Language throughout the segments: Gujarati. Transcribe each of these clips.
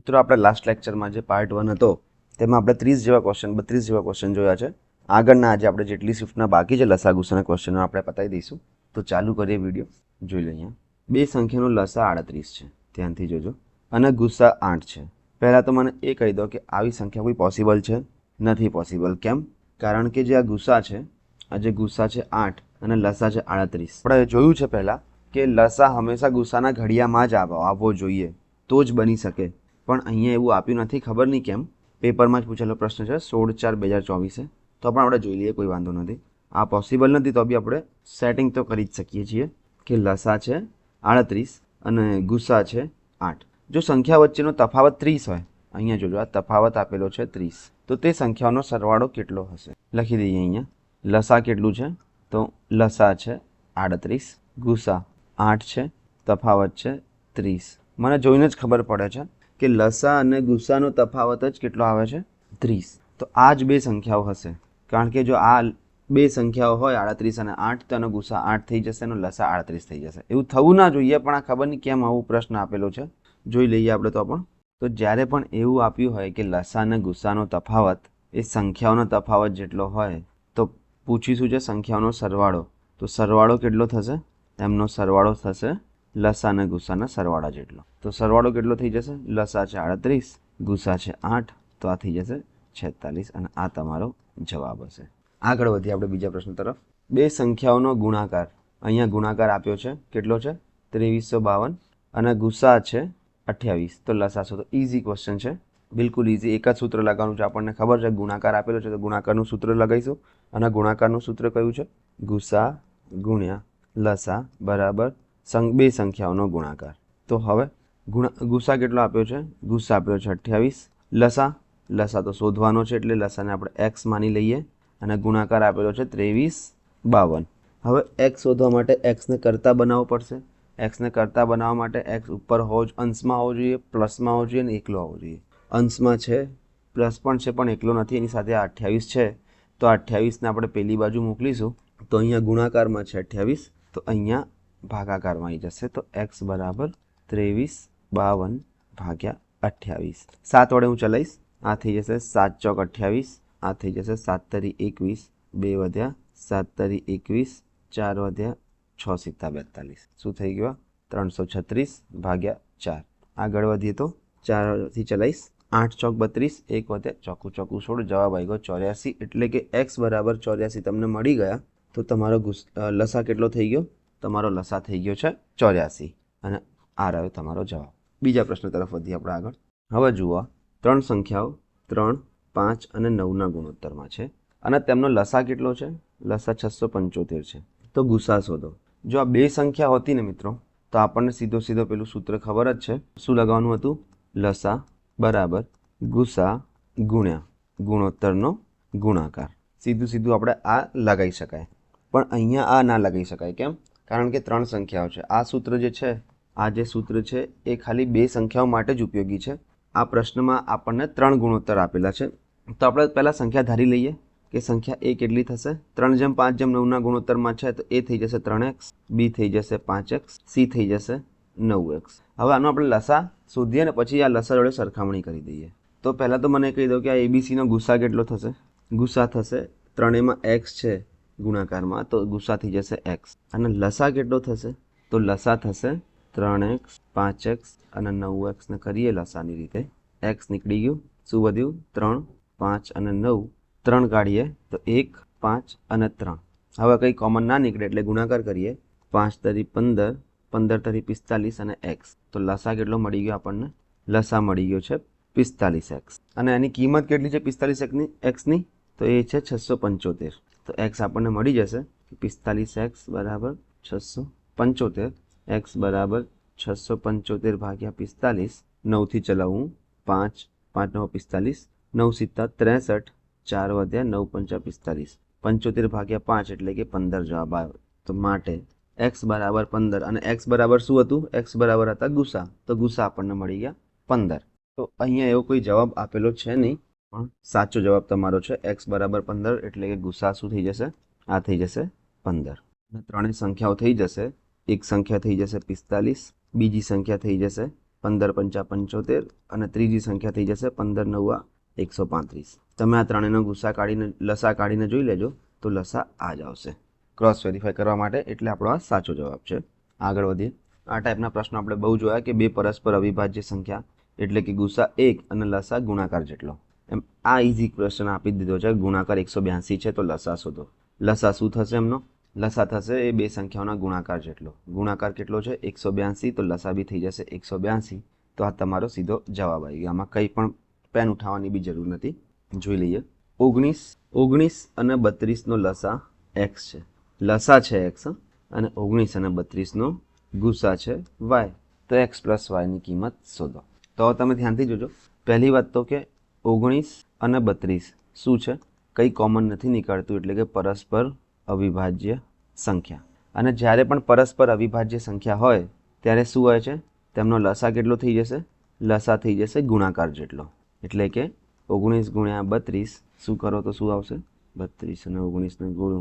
મિત્રો આપણે લાસ્ટ લેક્ચરમાં જે પાર્ટ 1 હતો તેમાં આપણે 30 જેવા ક્વેશ્ચન 32 જેવા ક્વેશ્ચન જોયા છે. આગળના આજે આપણે જેટલી શિફ્ટના બાકી છે લસા ગુસાના ક્વેશ્ચનો આપણે પતાવી દઈશું. તો ચાલુ કરીએ વિડીયો. જોઈ લઈએ. બે સંખ્યાનો લસા 38 છે, ધ્યાનથી જોજો, અને ગુસ્સા 8 છે. પહેલાં તો મને એ કહી દો કે આવી સંખ્યા કોઈ પોસિબલ છે? નથી પોસિબલ. કેમ? કારણ કે જે આ ગુસ્સા છે, આ જે ગુસ્સા છે 8 અને લસા છે 38. આપણે જોયું છે પહેલાં કે લસા હંમેશા ગુસ્સાના ઘડિયામાં જ આવવો જોઈએ તો જ બની શકે, પણ અહીંયા એવું આપ્યું નથી. ખબર નહીં કેમ. પેપરમાં જ પૂછેલો પ્રશ્ન છે 16/4/2024. તો પણ આપણે જોઈ લઈએ, કોઈ વાંધો નથી. આ પોસિબલ નથી તો બી આપણે સેટિંગ તો કરી જ શકીએ છીએ કે લસા છે 38 અને ગુસ્સા છે 8. જો સંખ્યા વચ્ચેનો તફાવત 30 હોય, અહીંયા જોજો આ તફાવત આપેલો છે 30, તો તે સંખ્યાઓનો સરવાળો કેટલો હશે? લખી દઈએ. અહીંયા લસા કેટલું છે? તો લસા છે 38, ગુસ્સા 8 છે, તફાવત છે 30. મને જોઈને જ ખબર પડે છે કે લસા અને ગુસ્સાનો તફાવત જ કેટલો આવે છે? 30. તો આ જ બે સંખ્યાઓ હશે, કારણ કે જો આ બે સંખ્યાઓ હોય 38 અને 8 તો એનો ગુસ્સા 8 થઈ જશે, એનો લસા 38 થઈ જશે. એવું થવું ના જોઈએ, પણ આ ખબર નહીં કેમ આવું પ્રશ્ન આપેલો છે. જોઈ લઈએ આપણે. તો જ્યારે પણ એવું આપ્યું હોય કે લસા અને ગુસ્સાનો તફાવત એ સંખ્યાઓનો તફાવત જેટલો હોય તો પૂછીશું છે સંખ્યાઓનો સરવાળો. તો સરવાળો કેટલો થશે? એમનો સરવાળો થશે લસા અને ગુસ્સાના સરવાળા જેટલો. તો સરવાળો કેટલો થઈ જશે? લસા છે 38, ગુસ્સા છે 8, તો આ થઈ જશે 46 અને આ તમારો જવાબ હશે. આગળ વધીએ આપણે બીજા પ્રશ્ન તરફ. બે સંખ્યાઓનો ગુણાકાર. અહીંયા ગુણાકાર આપ્યો છે, કેટલો છે? 2352 અને ગુસ્સા છે 28. તો લસા છો. તો ઇઝી ક્વેશ્ચન છે, બિલકુલ ઇઝી. એક જ સૂત્ર લગાવવાનું છે. આપણને ખબર છે ગુણાકાર આપેલો છે તો ગુણાકારનું સૂત્ર લગાવીશું, અને ગુણાકારનું સૂત્ર કયું છે? ગુસ્સા ગુણ્યા લસા બરાબર બે સંખ્યાઓનો ગુણાકાર. તો હવે ગુસ્સા કેટલો આપ્યો છે? ગુસ્સા આપ્યો છે 28. લસા તો શોધવાનો છે એટલે લસાને આપણે એક્સ માની લઈએ, અને ગુણાકાર આપેલો છે 2352. હવે એક્સ શોધવા માટે એક્સને કરતા બનાવવો પડશે. એક્સને કરતા બનાવવા માટે એક્સ ઉપર અંશમાં હોવો જોઈએ, પ્લસમાં હોવો જોઈએ અને એકલો હોવો જોઈએ. અંશમાં છે, પ્લસ પણ છે પણ એકલો નથી, એની સાથે 28 છે. તો 28ને આપણે પેલી બાજુ મોકલીશું, તો અહીંયા ગુણાકારમાં છે 28, તો અહીંયા ભાગાકારમાં આવી જશે. તો એક્સ બરાબર 2352 ભાગ્યા 28. 7 વડે હું ચલાવીશ, આ થઈ જશે 7 ચોક 28, આ થઈ જશે 7 તરી 21, 2 વધ્યા 7 તરી 21, 4 વધ્યા 6 સિત્તા 42. શું થઈ ગયો? 336 ભાગ્યા 4. આગળ વધીએ તો 4થી ચલાવીશ, 8 ચોક 32, 1 વધ્યા ચોકું ચોકું 16, જવાબ આવી ગયો 84. એટલે કે એક્સ બરાબર 84 તમને મળી ગયા. તો તમારો લસા કેટલો થઈ ગયો? તમારો લસા થઈ ગયો છે 84, અને આ રહ્યો તમારો જવાબ. બીજા પ્રશ્ન તરફ વધીએ આપણે આગળ. હવે જુઓ, ત્રણ સંખ્યાઓ 3, 5 અને 9ના ગુણોત્તરમાં છે, અને તેમનો લસા કેટલો છે? લસા 675 છે. તો ગુસ્સા શોધો. જો આ બે સંખ્યા હોતી ને મિત્રો, તો આપણને સીધો પેલું સૂત્ર ખબર જ છે. શું લગાવવાનું હતું? લસા બરાબર ગુસ્સા ગુણ્યા ગુણોત્તરનો ગુણાકાર. સીધું આપણે આ લગાવી શકાય, પણ અહીંયા આ ના લગાવી શકાય. કેમ? કારણ કે ત્રણ સંખ્યાઓ છે. આ સૂત્ર જે છે, આ જે સૂત્ર છે એ ખાલી બે સંખ્યાઓ માટે જ ઉપયોગી છે. આ પ્રશ્નમાં આપણને 3 ગુણોત્તર આપેલા છે. તો આપણે પહેલાં સંખ્યા ધારી લઈએ કે સંખ્યા એ કેટલી થશે? 3/5/9ના ગુણોત્તરમાં છે તો એ થઈ જશે 3x, બી થઈ જશે 5x, સી થઈ જશે 9x. હવે આનો આપણે લસા શોધીએ ને પછી આ લસા જોડે સરખામણી કરી દઈએ. તો પહેલાં તો મને કહી દો કે આ એબીસીનો ગુસ્સા કેટલો થશે? ગુસ્સા થશે 3 x છે ગુણાકારમાં, તો ગુસ્સા થઈ જશે x. અને લસા કેટલો થશે? તો લસા થશે 3x, 5x અને 9x ને કરીએ લસાની રીતે. x નીકળી ગયું, શું વધ્યું? 3, 5 અને 9. 3 કાઢીએ તો 1, 5 અને 3. હવે કંઈ કોમન ના નીકળે એટલે ગુણાકાર કરીએ. 5 તરી 15, 15 તરી 45 અને x. તો લસા કેટલો મળી ગયો આપણને? લસા મળી ગયો છે 45x. અને એની કિંમત કેટલી છે 45xની? તો એ છે 675. તો x આપણને મળી જશે 45x બરાબર 675. x બરાબર 675 ભાગ્યા 45. 9થી ચલાવું, 5, 5 9 45, 9 સિત્તા 63, 4 વધ્યા 9 પંચા 45. 75 ભાગ્યા 5 એટલે કે 15 જવાબ આવ્યો. તો માટે x બરાબર 15. અને x બરાબર શું હતું? x બરાબર હતા ગુસ્સા. તો ગુસ્સા આપણને મળી ગયા 15. તો અહીંયા એવો કોઈ જવાબ આપેલો છે નહીં, પણ સાચો જવાબ તમારો છે x બરાબર 15. એટલે કે ગુસ્સા શું થઈ જશે? આ થઈ જશે 15. અને ત્રણેય સંખ્યાઓ થઈ જશે. એક સંખ્યા થઈ જશે 45, બીજી સંખ્યા થઈ જશે 15 પંચા 75 અને ત્રીજી સંખ્યા થઈ જશે 15 નવા 135. તમે આ ત્રણેયનો ગુસ્સા કાઢીને લસા કાઢીને જોઈ લેજો તો લસા આ જ આવશે ક્રોસ વેરીફાઈ કરવા માટે, એટલે આપણો આ સાચો જવાબ છે. આગળ વધીએ. આ ટાઈપના પ્રશ્નો આપણે બહુ જોયા કે બે પરસ્પર અવિભાજ્ય સંખ્યા એટલે કે ગુસ્સા 1 અને લસા ગુણાકાર જેટલો. એમ આ ઇઝી ક્વેશ્ચન આપી દીધો છે. ગુણાકાર 182 છે તો લસા શોધો. લસા શું થશે એમનો? લસા થશે એ બે સંખ્યાઓના ગુણાકાર જેટલો. ગુણાકાર કેટલો છે? 182, તો લસા બી થઈ જશે 182. તો આ તમારો સીધો જવાબ આવી ગયો. આમાં કંઈ પણ પેન ઉઠાવવાની બી જરૂર નથી. જોઈ લઈએ. 19 અને 32નો લસા x છે. લસા છે x અને 19 અને 32નો ગુસા છે y. તો x પ્લસ yની કિંમત શોધો. તો તમે ધ્યાનથી જોજો. પહેલી વાત તો કે 19 અને 32 શું છે? કંઈ કોમન નથી નીકળતું, એટલે કે પરસ્પર અવિભાજ્ય સંખ્યા. અને જ્યારે પણ પરસ્પર અવિભાજ્ય સંખ્યા હોય ત્યારે શું હોય છે? તેમનો લસા કેટલો થઈ જશે? લસા થઈ જશે ગુણાકાર જેટલો. એટલે કે 19 ગુણ્યા 32 શું કરો તો શું આવશે? 32 અને 19ને ગુણો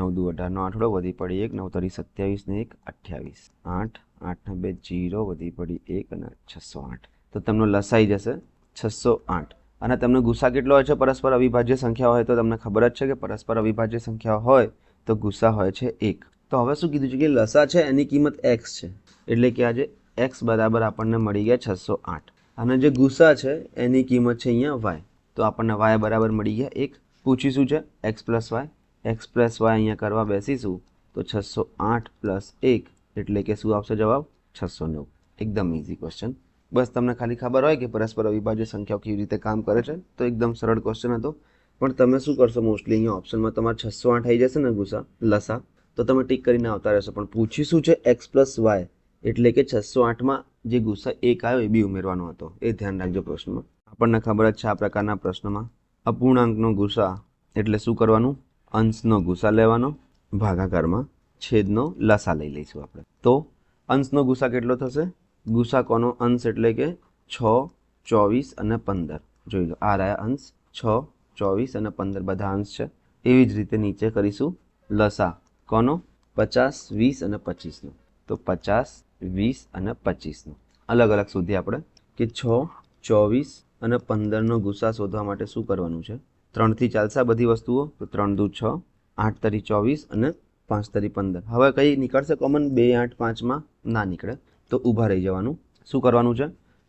9 દુ 18નો આઠડો વધી પડી 1, 9 તરી 27 ને 1 28, 8, 8 ને 2 0 વધી પડી 1 અને 608. તો તેમનો લસાઈ જશે 608. અને તેમનો ગુસ્સા કેટલો હોય છે? પરસ્પર અવિભાજ્ય સંખ્યા હોય તો તમને ખબર જ છે કે પરસ્પર અવિભાજ્ય સંખ્યા હોય તો ગુસ્સા હોય છે 1. તો હવે શું કીધું છે કે લસા છે એની કિંમત x છે, એટલે કે આજે x બરાબર આપણને મળી ગયા 608. અને જે ગુસ્સા છે એની કિંમત છે અહીંયા y. તો આપણને y બરાબર મળી ગયા 1. પૂછીશું છે x plus y. x plus y અહીંયા કરવા બેસીશું તો 608 પ્લસ 1 એટલે કે શું આવશે જવાબ? 609. એકદમ ઇઝી ક્વેશ્ચન. બસ તમને ખાલી ખબર હોય કે પરસ્પર અવિભાજ્ય સંખ્યાઓ કેવી રીતે કામ કરે છે તો એકદમ સરળ ક્વેશ્ચન હતો. પણ તમે શું કરશો? મોસ્ટલી અહીંયા ઓપ્શનમાં તમારે 608 આવી જશે ને ગુસા લસા, તો તમે ટીક કરીને આવતા રહેશો. પણ પૂછીશું છે x પ્લસ y, એટલે કે 608માં જે ગુસ્સા 1 આવ્યો એ બી ઉમેરવાનો હતો. એ ધ્યાન રાખજો પ્રશ્નમાં. આપણને ખબર જ છે આ પ્રકારના પ્રશ્નમાં અપૂર્ણાંકનો ગુસા એટલે શું કરવાનું? અંશનો ગુસા લેવાનો, ભાગાકારમાં છેદનો લસા લઈ લઈશું આપણે. તો અંશનો ગુસા કેટલો થશે? ગુસા કોનો અંશ એટલે કે 6, 24 અને 15. જોઈ લો આ રહ્યા અંશ 6, 24 અને 15 બધા અંશ છે. એવી જ રીતે નીચે કરીશું લસા કોનો? 50, 20 અને 25નો. તો 50, 20 અને 25નો અલગ અલગ સુધી આપણે કે 6, 24 અને 15નો ગુસા શોધવા માટે શું કરવાનું છે? 3થી ચાલશે આ બધી વસ્તુઓ. તો 3 દુ 6, 8 તરી 24 અને 5 તરી 15. હવે કઈ નીકળશે કોમન? 2, 8, 5માં ના નીકળે તો ઊભા રહી જવાનું. શું કરવાનું છે?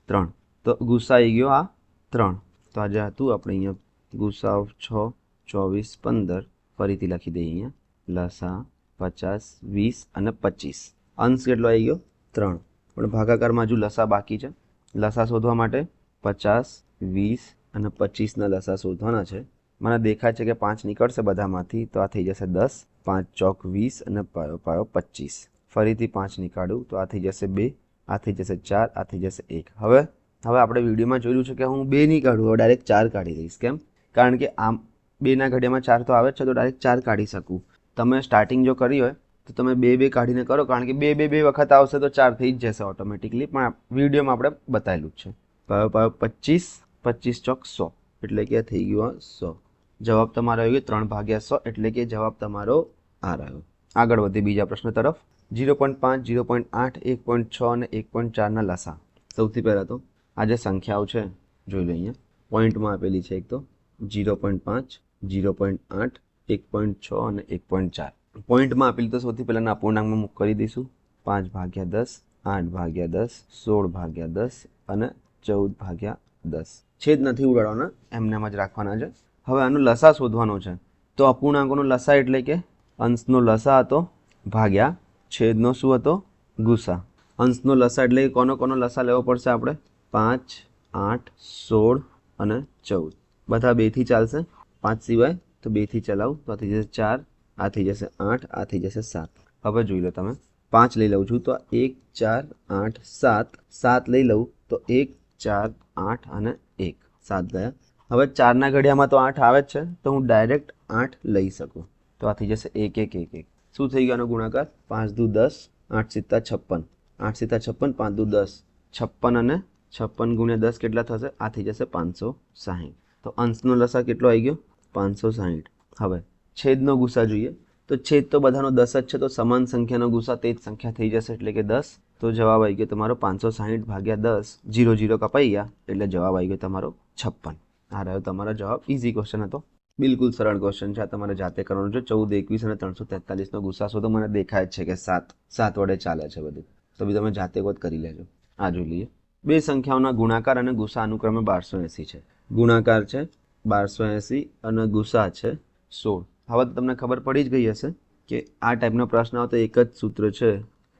3. તો ગુસ્સા આવી ગયો આ 3. તો આજે હતું આપણે અહીંયા ગુસ્સા 6, 24, 15. ફરીથી લખી દઈએ અહીંયા લસા 50, 20 અને 25. અંશ કેટલો આવી ગયો? 3. પણ ભાગાકારમાં હજુ લસા બાકી છે. લસા શોધવા માટે 50, 20 અને 25ના લસા શોધવાના છે. મને દેખાય છે કે 5 નીકળશે બધામાંથી, તો આ થઈ જશે 10, 5 ચોક 20 અને પાયો પાયો 25. ફરીથી 5 નીકાળું તો આ થઈ જશે 2, આ થઈ જશે 4, આ થઈ જશે 1. હવે આપણે વિડીયોમાં જોયેલું છે કે હું 2 નહીં કાઢું, હવે ડાયરેક્ટ 4 કાઢી દઈશ. કેમ? કારણ કે આમ 2ના ઘડિયામાં 4 તો આવે જ છે, તો ડાયરેક્ટ 4 કાઢી શકું. તમે સ્ટાર્ટિંગ જો કરી હોય તો તમે 2 કાઢીને કરો, કારણ કે 2 વખત આવશે તો 4 થઈ જ જશે ઓટોમેટિકલી. પણ વિડીયોમાં આપણે બતાવેલું જ છે. પાયો પાયો 25, 25 ચોક 100 એટલે કે થઈ ગયું 100. જવાબ તમારો આવી ગયો 3/100, એટલે કે જવાબ તમારો આ રહ્યો. આગળ વધીએ બીજા પ્રશ્ન તરફ. 0.5, 0.8, 1.6 અને 1.4ના લસા. સૌથી પહેલાં તો આ જે સંખ્યાઓ છે જોઈ લો અહીંયા પોઈન્ટમાં આપેલી છે. એક તો 0.5, 0.8, 1.6 અને 1.4 પોઈન્ટમાં આપેલી. તો સૌથી પહેલાં અપૂર્ણાંકમાં મૂક કરી દઈશું. 5/10, 8/10, 16/10 અને 14/10. છેદ નથી ઉડાડવાના, એમને જ રાખવાના છે. હવે આનો લસા શોધવાનો છે. તો અપૂર્ણાંકોનો લસા એટલે કે અંશનો લસા હતો ભાગ્યા છેદનો શું હતો? ગુસા. અંશનો લસા એટલે કે કોનો લસા લેવો પડશે આપણે? 5, 8, 16 અને 14. બધા 2થી ચાલશે. 5 સિવાય તો 2થી ચલાવું તો આ થઈ જશે 4, આ થઈ જશે 8, આ થઈ જશે 7. હવે જોઈ લો તમે 5 લઈ લઉં છું તો 1, 4, 8, 7. 7 લઈ લઉં તો 1, 4, 8 અને 1. 7 ગયા. હવે 4ના ઘડિયામાં તો 8 આવે જ છે, તો હું ડાયરેક્ટ 8 લઈ શકું. તો આ થઈ જશે 1, 1, 1, 1. શું થઈ ગયો આનો ગુણાકાર? 5 દુ 10, 8 સિત્તા 56. 8 સિત્તા 56, 5 દુ 10, 56 અને 56 ગુણ્યા 10 કેટલા થશે? આ થઈ જશે 560. તો અંશનો લસા કેટલો આવી ગયો? 560. હવે છેદનો ગુસા જોઈએ. તો છેદ તો બધાનો 10 જ છે, તો સમાન સંખ્યાનો ગુસા તે જ સંખ્યા થઈ જશે, એટલે કે 10. તો જવાબ આવી ગયો તમારો 560 ભાગ્યા 10, 0 0 કપાઈ ગયા એટલે જવાબ આવી ગયો તમારો 56. આ રહ્યો તમારો જવાબ. ઇઝી ક્વેશ્ચન હતો, બિલકુલ સરળ ક્વેશ્ચન છે. આ તમારે જાતે કરવાનું છે. 14, 21 અને 343નો ગુસાસો તો મને દેખાય જ છે કે 7 વડે ચાલે છે બધું, તો બી તમે જાતે જ કરી લેજો. આ જોઈ લઈએ. બે સંખ્યાઓના ગુણાકાર અને ગુસા અનુક્રમે 1280 છે. ગુણાકાર છે 1280 અને ગુસા છે 16. હવે તો તમને ખબર પડી જ ગઈ હશે કે આ ટાઈપનો પ્રશ્ન આવે તો એક જ સૂત્ર છે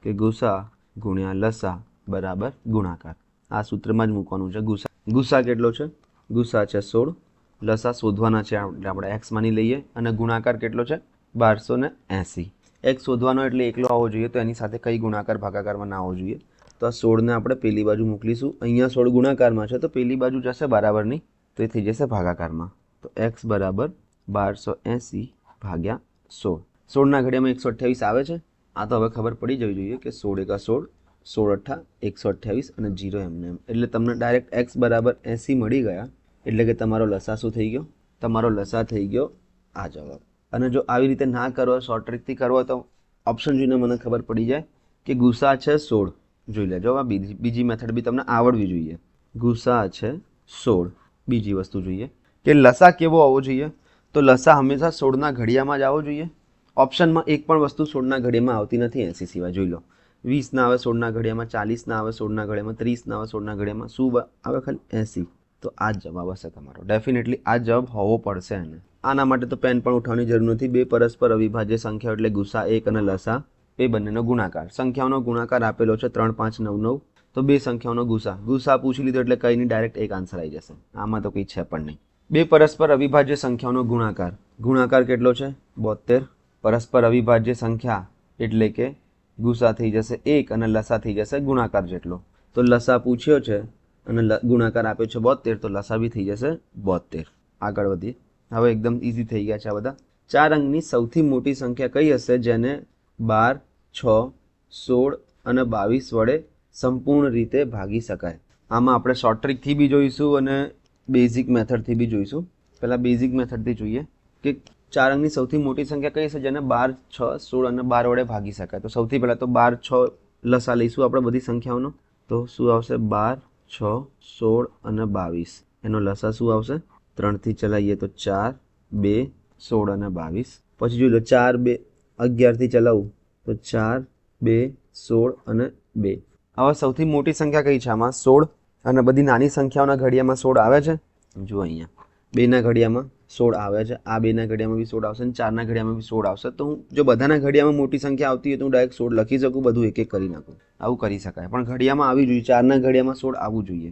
કે ગુસા ગુણ્યા લસા બરાબર ગુણાકાર. આ સૂત્રમાં જ મૂકવાનું છે. ગુસા કેટલો છે? ગુસા છે 16, લસા શોધવાના છે એટલે આપણે એક્સ માની લઈએ, અને ગુણાકાર કેટલો છે 1280. એક્સ શોધવાનો એટલે એકલો આવવો જોઈએ, તો એની સાથે કઈ ગુણાકાર ભાગાકારમાં ના આવવો જોઈએ. તો આ 16ને આપણે પેલી બાજુ મોકલીશું. અહીંયા 16 ગુણાકારમાં છે તો પેલી બાજુ જશે બરાબરની, તો એ થઈ જશે ભાગાકારમાં. તો એક્સ બરાબર 1280 ભાગ્યા 16. 16ના ઘડિયામાં 128 આવે છે. આ તો હવે ખબર પડી જવી જોઈએ કે 16 એકા 16, 16 અઠ્ઠા 128 અને 0 એમને એમ. એટલે તમને ડાયરેક્ટ એક્સ બરાબર 80 મળી ગયા. એટલે કે તમારો લસા શું થઈ ગયો? તમારો લસા થઈ ગયો આ જવાબ. અને જો આવી રીતે ના કરો, શોર્ટ ટ્રિકથી કરવો તો ઓપ્શન જોઈને મને ખબર પડી જાય કે ગુસા છે 16. જોઈ લેજો. આ બીજી મેથડ બી તમને આવડવી જોઈએ. ગુસા છે 16. બીજી વસ્તુ જોઈએ કે લસા કેવો આવવો જોઈએ? તો લસા હંમેશા 16ના ઘડિયામાં જ આવવો જોઈએ. ઓપ્શનમાં એક પણ વસ્તુ 16ના ઘડિયામાં આવતી નથી 80 સિવાય. જોઈ લો. 20 ના આવે 16ના ઘડિયામાં, 40 ના આવે 16ના ઘડિયામાં, 30 ના આવે 16ના ઘડિયામાં, શું આવે? ખાલી 80. તો આ જ જવાબ હશે તમારો. ડેફિનેટલી આ જવાબ હોવો પડશે. એને આના માટે તો પેન પણ ઉઠાવવાની જરૂર નથી. બે પરસ્પર અવિભાજ્ય સંખ્યાઓ એટલે ગુસા 1 અને લસા એ બંનેનો ગુણાકાર. સંખ્યાઓનો ગુણાકાર આપેલો છે 3, 5, 9, 9. તો બે સંખ્યાઓનો ગુસા પૂછી લીધો એટલે કઈ નહીં, ડાયરેક્ટ એક આન્સર આવી જશે. આમાં તો કંઈ છે પણ નહીં. બે પરસ્પર અવિભાજ્ય સંખ્યાઓનો ગુણાકાર. ગુણાકાર કેટલો છે? 72. પરસ્પર અવિભાજ્ય સંખ્યા એટલે કે ગુસા થઈ જશે 1 અને લસા થઈ જશે ગુણાકાર જેટલો. તો લસા પૂછ્યો છે અને ગુણાકાર આપ્યો છે 72, તો લસા બી થઈ જશે 72. આગળ વધીએ. હવે એકદમ ઇઝી થઈ ગયા છે આ બધા. 4 અંકની સૌથી મોટી સંખ્યા કઈ હશે જેને 12, 6, 16 અને 22 વડે સંપૂર્ણ રીતે ભાગી શકાય? આમાં આપણે શોર્ટ ટ્રિકથી બી જોઈશું અને બેઝિક મેથડથી બી જોઈશું. પહેલાં બેઝિક મેથડથી જોઈએ કે 4 અંકની સૌથી મોટી સંખ્યા કઈ છે જેને 12, 6, 16 અને 12 વડે ભાગી શકાય? તો સૌથી પહેલાં તો 12, 6 લસા લઈશું આપણે બધી સંખ્યાઓનો. તો શું આવશે? 12, 6, 16 અને 22. એનો લસા શું આવશે? 3થી ચલાવીએ તો 4, 2, 16 અને 22. પછી જોઈ લો 4, 2, 11થી ચલાવું તો 4, 2, 16 અને 2. હવે સૌથી મોટી સંખ્યા કઈ છે આમાં? 16. અને બધી નાની સંખ્યાઓના ઘડિયામાં 16 આવે છે. જુઓ અહીંયા 2ના ઘડિયામાં 16 આવે છે, આ 2ના ઘડિયામાં બી 16 આવશે અને 4ના ઘડિયામાં બી 16 આવશે. તો હું જો બધાના ઘડિયામાં મોટી સંખ્યા આવતી હોય તો હું ડાયરેક્ટ 16 લખી શકું, બધું એક એક કરી નાખું. આવું કરી શકાય, પણ ઘડિયામાં આવી જોઈએ. 4ના ઘડિયામાં 16 આવવું જોઈએ.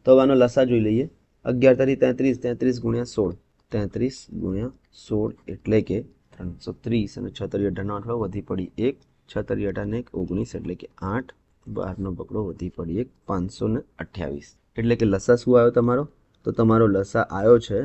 તો હવે આનો લસા જોઈ લઈએ. 11 તારી 33, 33 ગુણ્યા 16, 33 ગુણ્યા 16 એટલે કે 330 અને 6 તારી 18 નો 8 વધી પડી 1, 6 તારી 18 ને 19 એટલે કે 8, 12નો બકડો વધી પડી 1, 528. એટલે કે લસા શું આવ્યો તમારો? તો તમારો લસા આવ્યો છે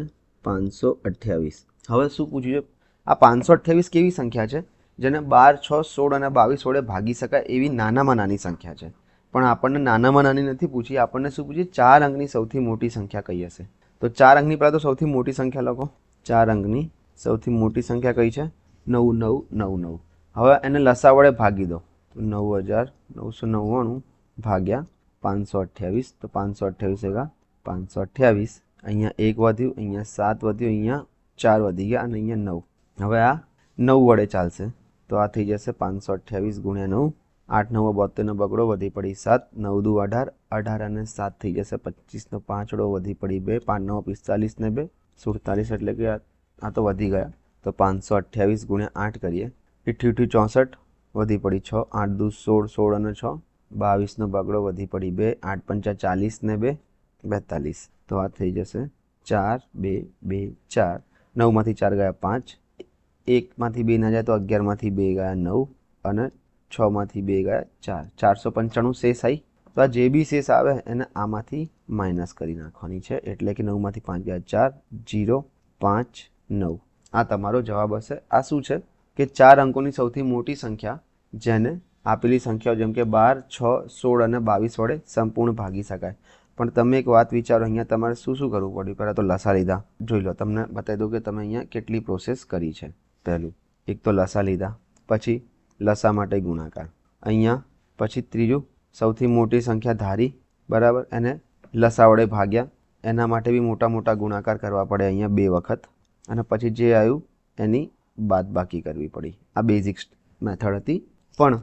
528. હવે શું પૂછ્યું છે? આ 528 કેવી સંખ્યા છે જેને 12, 6, 16 અને 22 વડે ભાગી શકાય એવી નાનામાં નાની સંખ્યા છે. પણ આપણને નાનામાં નાની નથી પૂછી, આપણને શું પૂછી? 4 અંકની સૌથી મોટી સંખ્યા કઈ હશે? તો 4 અંકની પહેલાં તો સૌથી મોટી સંખ્યા લખો. 4 અંકની સૌથી મોટી સંખ્યા કઈ છે? 9999. હવે એને લસા વડે ભાગી દો. 9999 ભાગ્યા 528. તો 528 એકા 528. અહીંયા 1 વધ્યું, અહીંયા 7 વધ્યું, અહીંયા 4 વધી ગયા અને અહીંયા 9. હવે આ 9 વડે ચાલશે તો આ થઈ જશે 528 ગુણ્યા 9. 8 9 72નો બગડો વધી પડી 7, 9 દુ 18, 18 અને 7 થઈ જશે 25નો 5 વધી પડી 2, 5 9 45 ને 2 47. એટલે કે આ તો વધી ગયા. તો 528 ગુણ્યા 8 કરીએ. 88 64 વધી પડી 6, 8 દુ 16, 16 અને 6 22નો બગડો વધી પડી 2, 8 પંચા 40 ને 2 42. તો આ થઈ જશે 4, 2, 2, 4. 9માંથી 4 ગયા 5, 1માંથી 2 ના જાય તો 11માંથી 2 ગયા 9 અને 6માંથી 2 ગયા 4. 495 શેષ આવી. તો આ જે બી શેષ આવે એને આમાંથી માઇનસ કરી નાખવાની છે. એટલે કે 9માંથી 5 ગયા 4, 0, 5, 9. આ તમારો જવાબ હશે. આ શું છે કે 4 અંકોની સૌથી મોટી સંખ્યા જેને આપેલી સંખ્યાઓ જેમ કે 12, 6, 16 અને 22 વડે સંપૂર્ણ ભાગી શકાય. પણ તમે એક વાત વિચારો, અહીંયા તમારે શું શું કરવું પડ્યું? પહેલાં તો લસા લીધા. જોઈ લો, તમને બતાવી દઉં કે તમે અહીંયા કેટલી પ્રોસેસ કરી છે. પહેલું એક તો લસા લીધા, પછી લસા માટે ગુણાકાર, અહીંયા પછી ત્રીજું સૌથી મોટી સંખ્યા ધારી, બરાબર, એને લસા વડે ભાગ્યા, એના માટે બી મોટા મોટા ગુણાકાર કરવા પડે અહીંયા 2 વખત, અને પછી જે આવ્યું એની બાદબાકી કરવી પડી. આ બેઝિક મેથડ હતી. પણ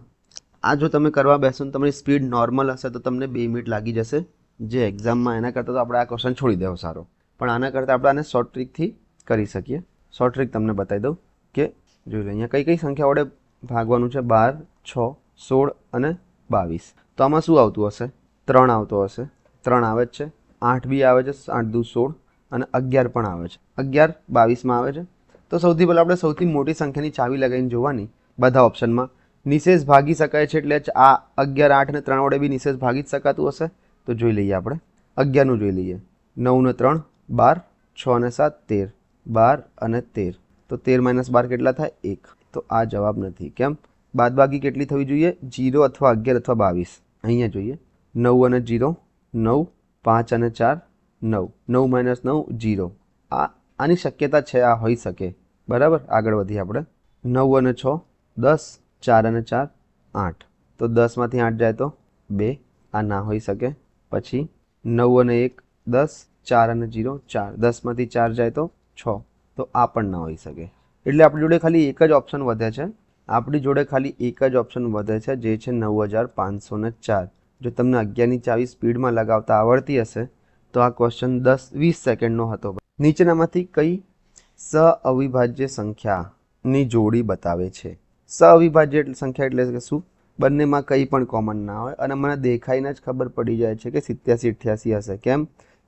આ જો તમે કરવા બેસો ને તમારી સ્પીડ નોર્મલ હશે તો તમને 2 મિનિટ લાગી જશે જે એક્ઝામમાં. એના કરતાં તો આપણે આ ક્વેશ્ચન છોડી દેવો સારો, પણ આના કરતાં આપણે આને શોર્ટ ટ્રીકથી કરી શકીએ. શોર્ટ ટ્રીક તમને બતાવી દઉં કે જોઈ લો અહીંયા કઈ કઈ સંખ્યા વડે ભાગવાનું છે. 12, 6, 16 અને 22. તો આમાં શું આવતું હશે? 3 આવતો હશે. 3 આવે જ છે. 8 બી આવે છે, 8 દુ 16 અને 11 પણ આવે છે. 11 22માં આવે છે. તો સૌથી પહેલાં આપણે સૌથી મોટી સંખ્યાની ચાવી લગાવીને જોવાની બધા ઓપ્શનમાં. નિશેષ ભાગી શકાય છે એટલે આ 11, 8 અને 3 વડે બી નિશેષ ભાગી જ શકાતું હશે. તો જોઈ લઈએ આપણે 11નું જોઈ લઈએ. 9 ને 3 12, 6 અને 7 13, 12 અને 13. તો 13 - 12 કેટલા થાય? 1. તો આ જવાબ નથી. કેમ? બાદબાકી કેટલી થવી જોઈએ? 0 અથવા 11 અથવા 22. અહીંયા જોઈએ 9 અને 0 9, 5 અને 4 9, 9 - 9 0. આની શક્યતા છે, આ હોઈ શકે. બરાબર, આગળ વધીએ આપણે. 9 અને 6 10, 4 અને 4 8. તો 10માંથી 8 જાય તો 2. આ ના હોઈ શકે. પછી 9 અને 1 10, 4 અને 0 4. 10માંથી 4 જાય તો 6. તો આ પણ ના હોઈ શકે. એટલે આપણી જોડે ખાલી એક જ ઓપ્શન વધે છે. આપણી જોડે ખાલી એક જ ઓપ્શન વધે છે, જે છે 9504. જો તમને 11ની ચાવી સ્પીડમાં લગાવતા આવડતી હશે તો આ ક્વેશ્ચન 10-20 સેકન્ડનો હતો. નીચેનામાંથી કઈ સઅવિભાજ્ય સંખ્યાની જોડી બતાવે છે? સઅવિભાજ્ય સંખ્યા એટલે કે શું? બંનેમાં કંઈ પણ કોમન ના હોય, અને મને દેખાઈને જ ખબર પડી જાય છે કે 87-88 હશે. કેમ?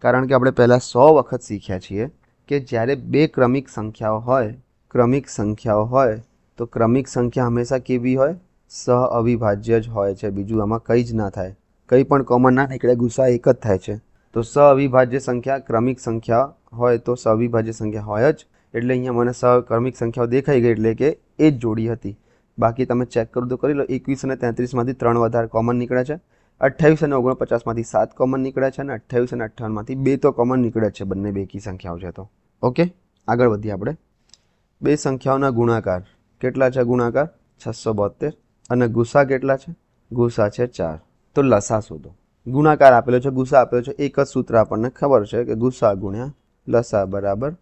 કારણ કે આપણે પહેલાં 100 વખત શીખ્યા છીએ કે જ્યારે 2 ક્રમિક સંખ્યાઓ હોય તો ક્રમિક સંખ્યા હંમેશા કેવી હોય? સઅવિભાજ્ય જ હોય છે. બીજું આમાં કંઈ જ ના થાય, કંઈ પણ કોમન ના નીકળે, ગુસા એક જ થાય છે. તો સઅવિભાજ્ય સંખ્યા ક્રમિક સંખ્યા હોય તો સઅવિભાજ્ય સંખ્યા હોય જ. એટલે અહીંયા મને સહક્રમિક સંખ્યાઓ દેખાઈ ગઈ એટલે કે એ જ જોડી હતી. બાકી તમે ચેક કરો તો કરી લો. 21 અને 33માંથી 3 વધારે કોમન નીકળે છે. 28 અને 49માંથી 7 કોમન નીકળે છે, અને 28 અને 58માંથી 2 તો કોમન નીકળે છે. બંને બેકી સંખ્યાઓ છે તો. ઓકે, આગળ વધીએ આપણે. બે સંખ્યાઓના ગુણાકાર કેટલા છે? ગુણાકાર 672. અને ગુસા કેટલા છે? ગુસા છે 4. તો લસા શોધો. ગુણાકાર આપેલો છે, ગુસા આપેલો છે. એક જ સૂત્ર આપણને ખબર છે કે ગુસા ગુણ્યા લસા બરાબર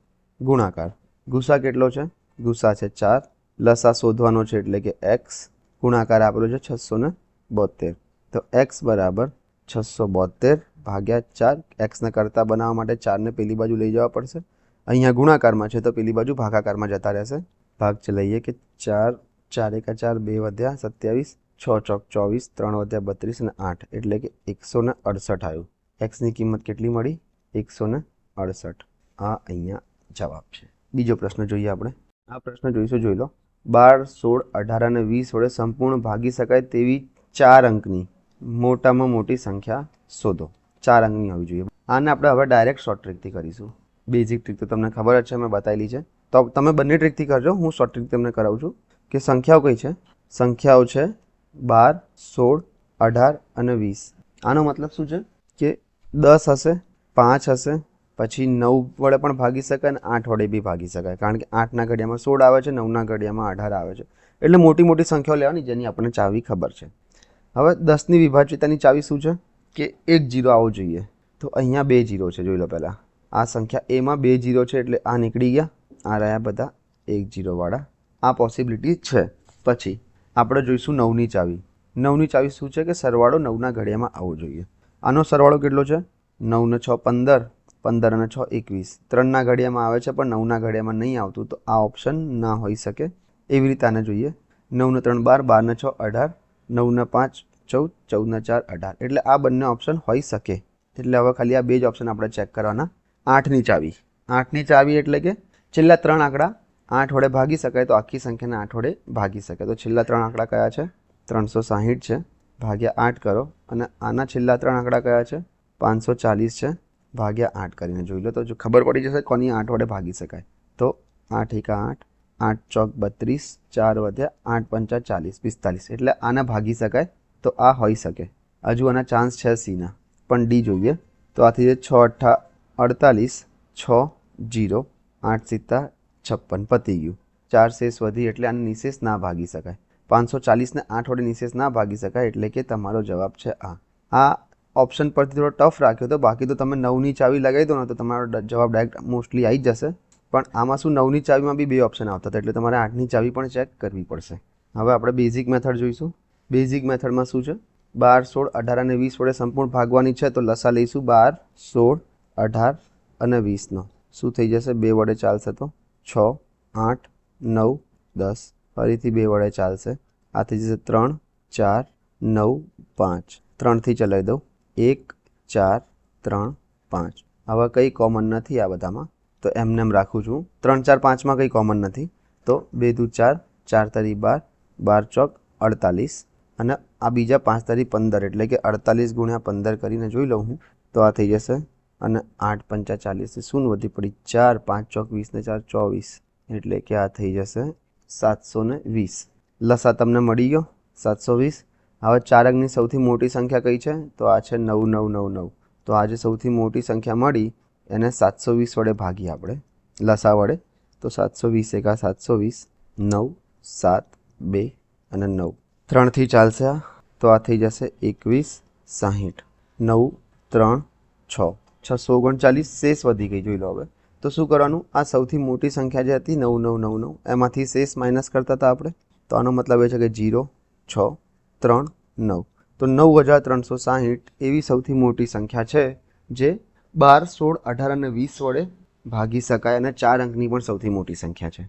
ગુણાકાર. ગુસા કેટલો છે? ગુસા છે 4. લસા શોધવાનો છે એટલે કે x. ગુણાકાર આપેલો છે 672. તો x બરાબર 672 ભાગ્યા 4. એક્સને કરતા બનાવવા માટે 4ને પેલી બાજુ લઈ જવા પડશે. અહીંયા ગુણાકારમાં છે તો પેલી બાજુ ભાગાકારમાં જતા રહેશે. ભાગ ચલાવીએ કે 4 4 × 4 2 વધ્યા 27, 6 ચોક 24, 3 વધ્યા 32 અને 8 એટલે કે 168 આવ્યું. એક્સની કિંમત કેટલી મળી? 168. આ અહીંયા જવાબ છે. બીજો પ્રશ્ન જોઈએ આપણે. આ પ્રશ્ન જોઈશું, જોઈ લો. 12, 16, 18 અને 20 વડે સંપૂર્ણ ભાગી શકાય તેવી 4 અંકની મોટામાં મોટી સંખ્યા શોધો. 4 અંકની હોવી જોઈએ. આને આપણે હવે ડાયરેક્ટ શોર્ટ ટ્રીકથી કરીશું. બેઝિક ટ્રીક તો તમને ખબર જ છે, મેં બતાવેલી છે. તો તમે બંને ટ્રીકથી કરજો, હું શોર્ટ ટ્રીક તમને કરાવું છું. કે સંખ્યાઓ કઈ છે? સંખ્યાઓ છે 12, 16, 18 અને 20. આનો મતલબ શું છે? કે 10 હશે, 5 હશે, પછી 9 વડે પણ ભાગી શકાય અને 8 વડે બી ભાગી શકાય. કારણ કે 8ના ઘડિયામાં 16 આવે છે, 9ના ઘડિયામાં 18 આવે છે. એટલે મોટી મોટી સંખ્યાઓ લેવાની જેની આપણને ચાવી ખબર છે. હવે 10ની વિભાજ્યતાની ચાવી શું છે? કે 1 0 આવવો જોઈએ. તો અહીંયા 2 0 છે. જોઈ લો પહેલાં. આ સંખ્યા એમાં 2 0 છે એટલે આ નીકળી ગયા. આ રહ્યા બધા 1 0 વાળા. આ પોસિબિલિટી છે. પછી આપણે જોઈશું 9ની ચાવી. 9ની ચાવી શું છે? કે સરવાળો 9ના ઘડિયામાં આવવો જોઈએ. આનો સરવાળો કેટલો છે? 9 ને 6 15, 15 અને 6 21. 3ના ઘડિયામાં આવે છે પણ 9ના ઘડિયામાં નહીં આવતું, તો આ ઓપ્શન ના હોઈ શકે. એવી રીતે આને જોઈએ. 9 ને 3 12, 12 ને 6 18, 9 ને 5 14, 14 ને 4 18. એટલે આ બંને ઓપ્શન હોઈ શકે. એટલે હવે ખાલી આ બે જ ઓપ્શન આપણે ચેક કરવાના. 8ની ચાવી. 8ની ચાવી એટલે કે છેલ્લા 3 આંકડા 8 વડે ભાગી શકાય તો આખી સંખ્યાને 8 વડે ભાગી શકાય. તો છેલ્લા 3 આંકડા કયા છે? 360 છે. ભાગ્યા 8 કરો. અને આના છેલ્લા 3 આંકડા કયા છે? 540 છે. ભાગ્યા 8 કરીને જોઈ લો તો જો ખબર પડી જશે કોની 8 વડે ભાગી શકાય. તો 8 × 8, 8 ચોક 32, 4 વધ્યા 8 પંચા 40, 45. એટલે આને ભાગી શકાય. તો આ હોઈ શકે. હજુ આના ચાન્સ છે સીના, પણ ડી જોઈએ. તો આથી 6 8 48, 6 0, 8 7 56 પતી ગયું. 4 શેષ વધી એટલે આને નિશેષ ના ભાગી શકાય. 540ને 8 વડે નિશેષ ના ભાગી શકાય, એટલે કે તમારો જવાબ છે આ ઓપ્શન પરથી થોડો ટફ રાખ્યો તો, બાકી તો તમે 9ની ચાવી લગાવી દો ને તો તમારો જવાબ ડાયરેક્ટ મોસ્ટલી આવી જ જશે. પણ આમાં શું 9ની ચાવીમાં બી 2 ઓપ્શન આવતા હતા, એટલે તમારે 8ની ચાવી પણ ચેક કરવી પડશે. હવે આપણે બેઝિક મેથડ જોઈશું. બેઝિક મેથડમાં શું છે, 12, 16, 18 અને 20 વડે સંપૂર્ણ ભાગવાની છે, તો લસા લઈશું 12, 16, 18 અને 20નો. શું થઈ જશે, 2 વડે ચાલશે તો 6, 8, 9, 10, ફરીથી 2 વડે ચાલશે, આ થઈ જશે 3, 4, 9, 5, 3થી ચલાવી દઉં, 1, 4, 3, 5. હવે કંઈ કોમન નથી આ બધામાં, તો એમને એમ રાખું છું. 3, 4, 5માં કંઈ કોમન નથી, તો 2 દુ 4, 4 તરી 12, 12 ચોક 48 અને આ બીજા 5 તરી 15, એટલે કે 48 ગુણ્યા 15 કરીને જોઈ લઉં હું, તો આ થઈ જશે. અને 8 પંચા 40, શૂન વધી પડી 4, 5 ચોક 20 ને 4 24, એટલે કે આ થઈ જશે 720. લસા તમને મળી ગયો 720. હવે 4 અંકની સૌથી મોટી સંખ્યા કઈ છે, તો આ છે 9999. તો આ જે સૌથી મોટી સંખ્યા મળી એને 720 વડે ભાગીએ આપણે લસા વડે, તો 720 એકા 720, 9, 7, 2 અને 9. 3થી ચાલશે તો આ થઈ જશે 21, 60, 9, 3, 6, 639 શેષ વધી ગઈ. જોઈ લો હવે તો શું કરવાનું, આ સૌથી મોટી સંખ્યા જે હતી 9999 એમાંથી શેષ માઇનસ કરતા હતા આપણે, તો આનો મતલબ એ છે કે 0, 6, 3, 9. તો 9360 એવી સૌથી મોટી સંખ્યા છે જે 12, 16, 18 અને 20 વડે ભાગી શકાય અને 4 અંકની પણ સૌથી મોટી સંખ્યા છે.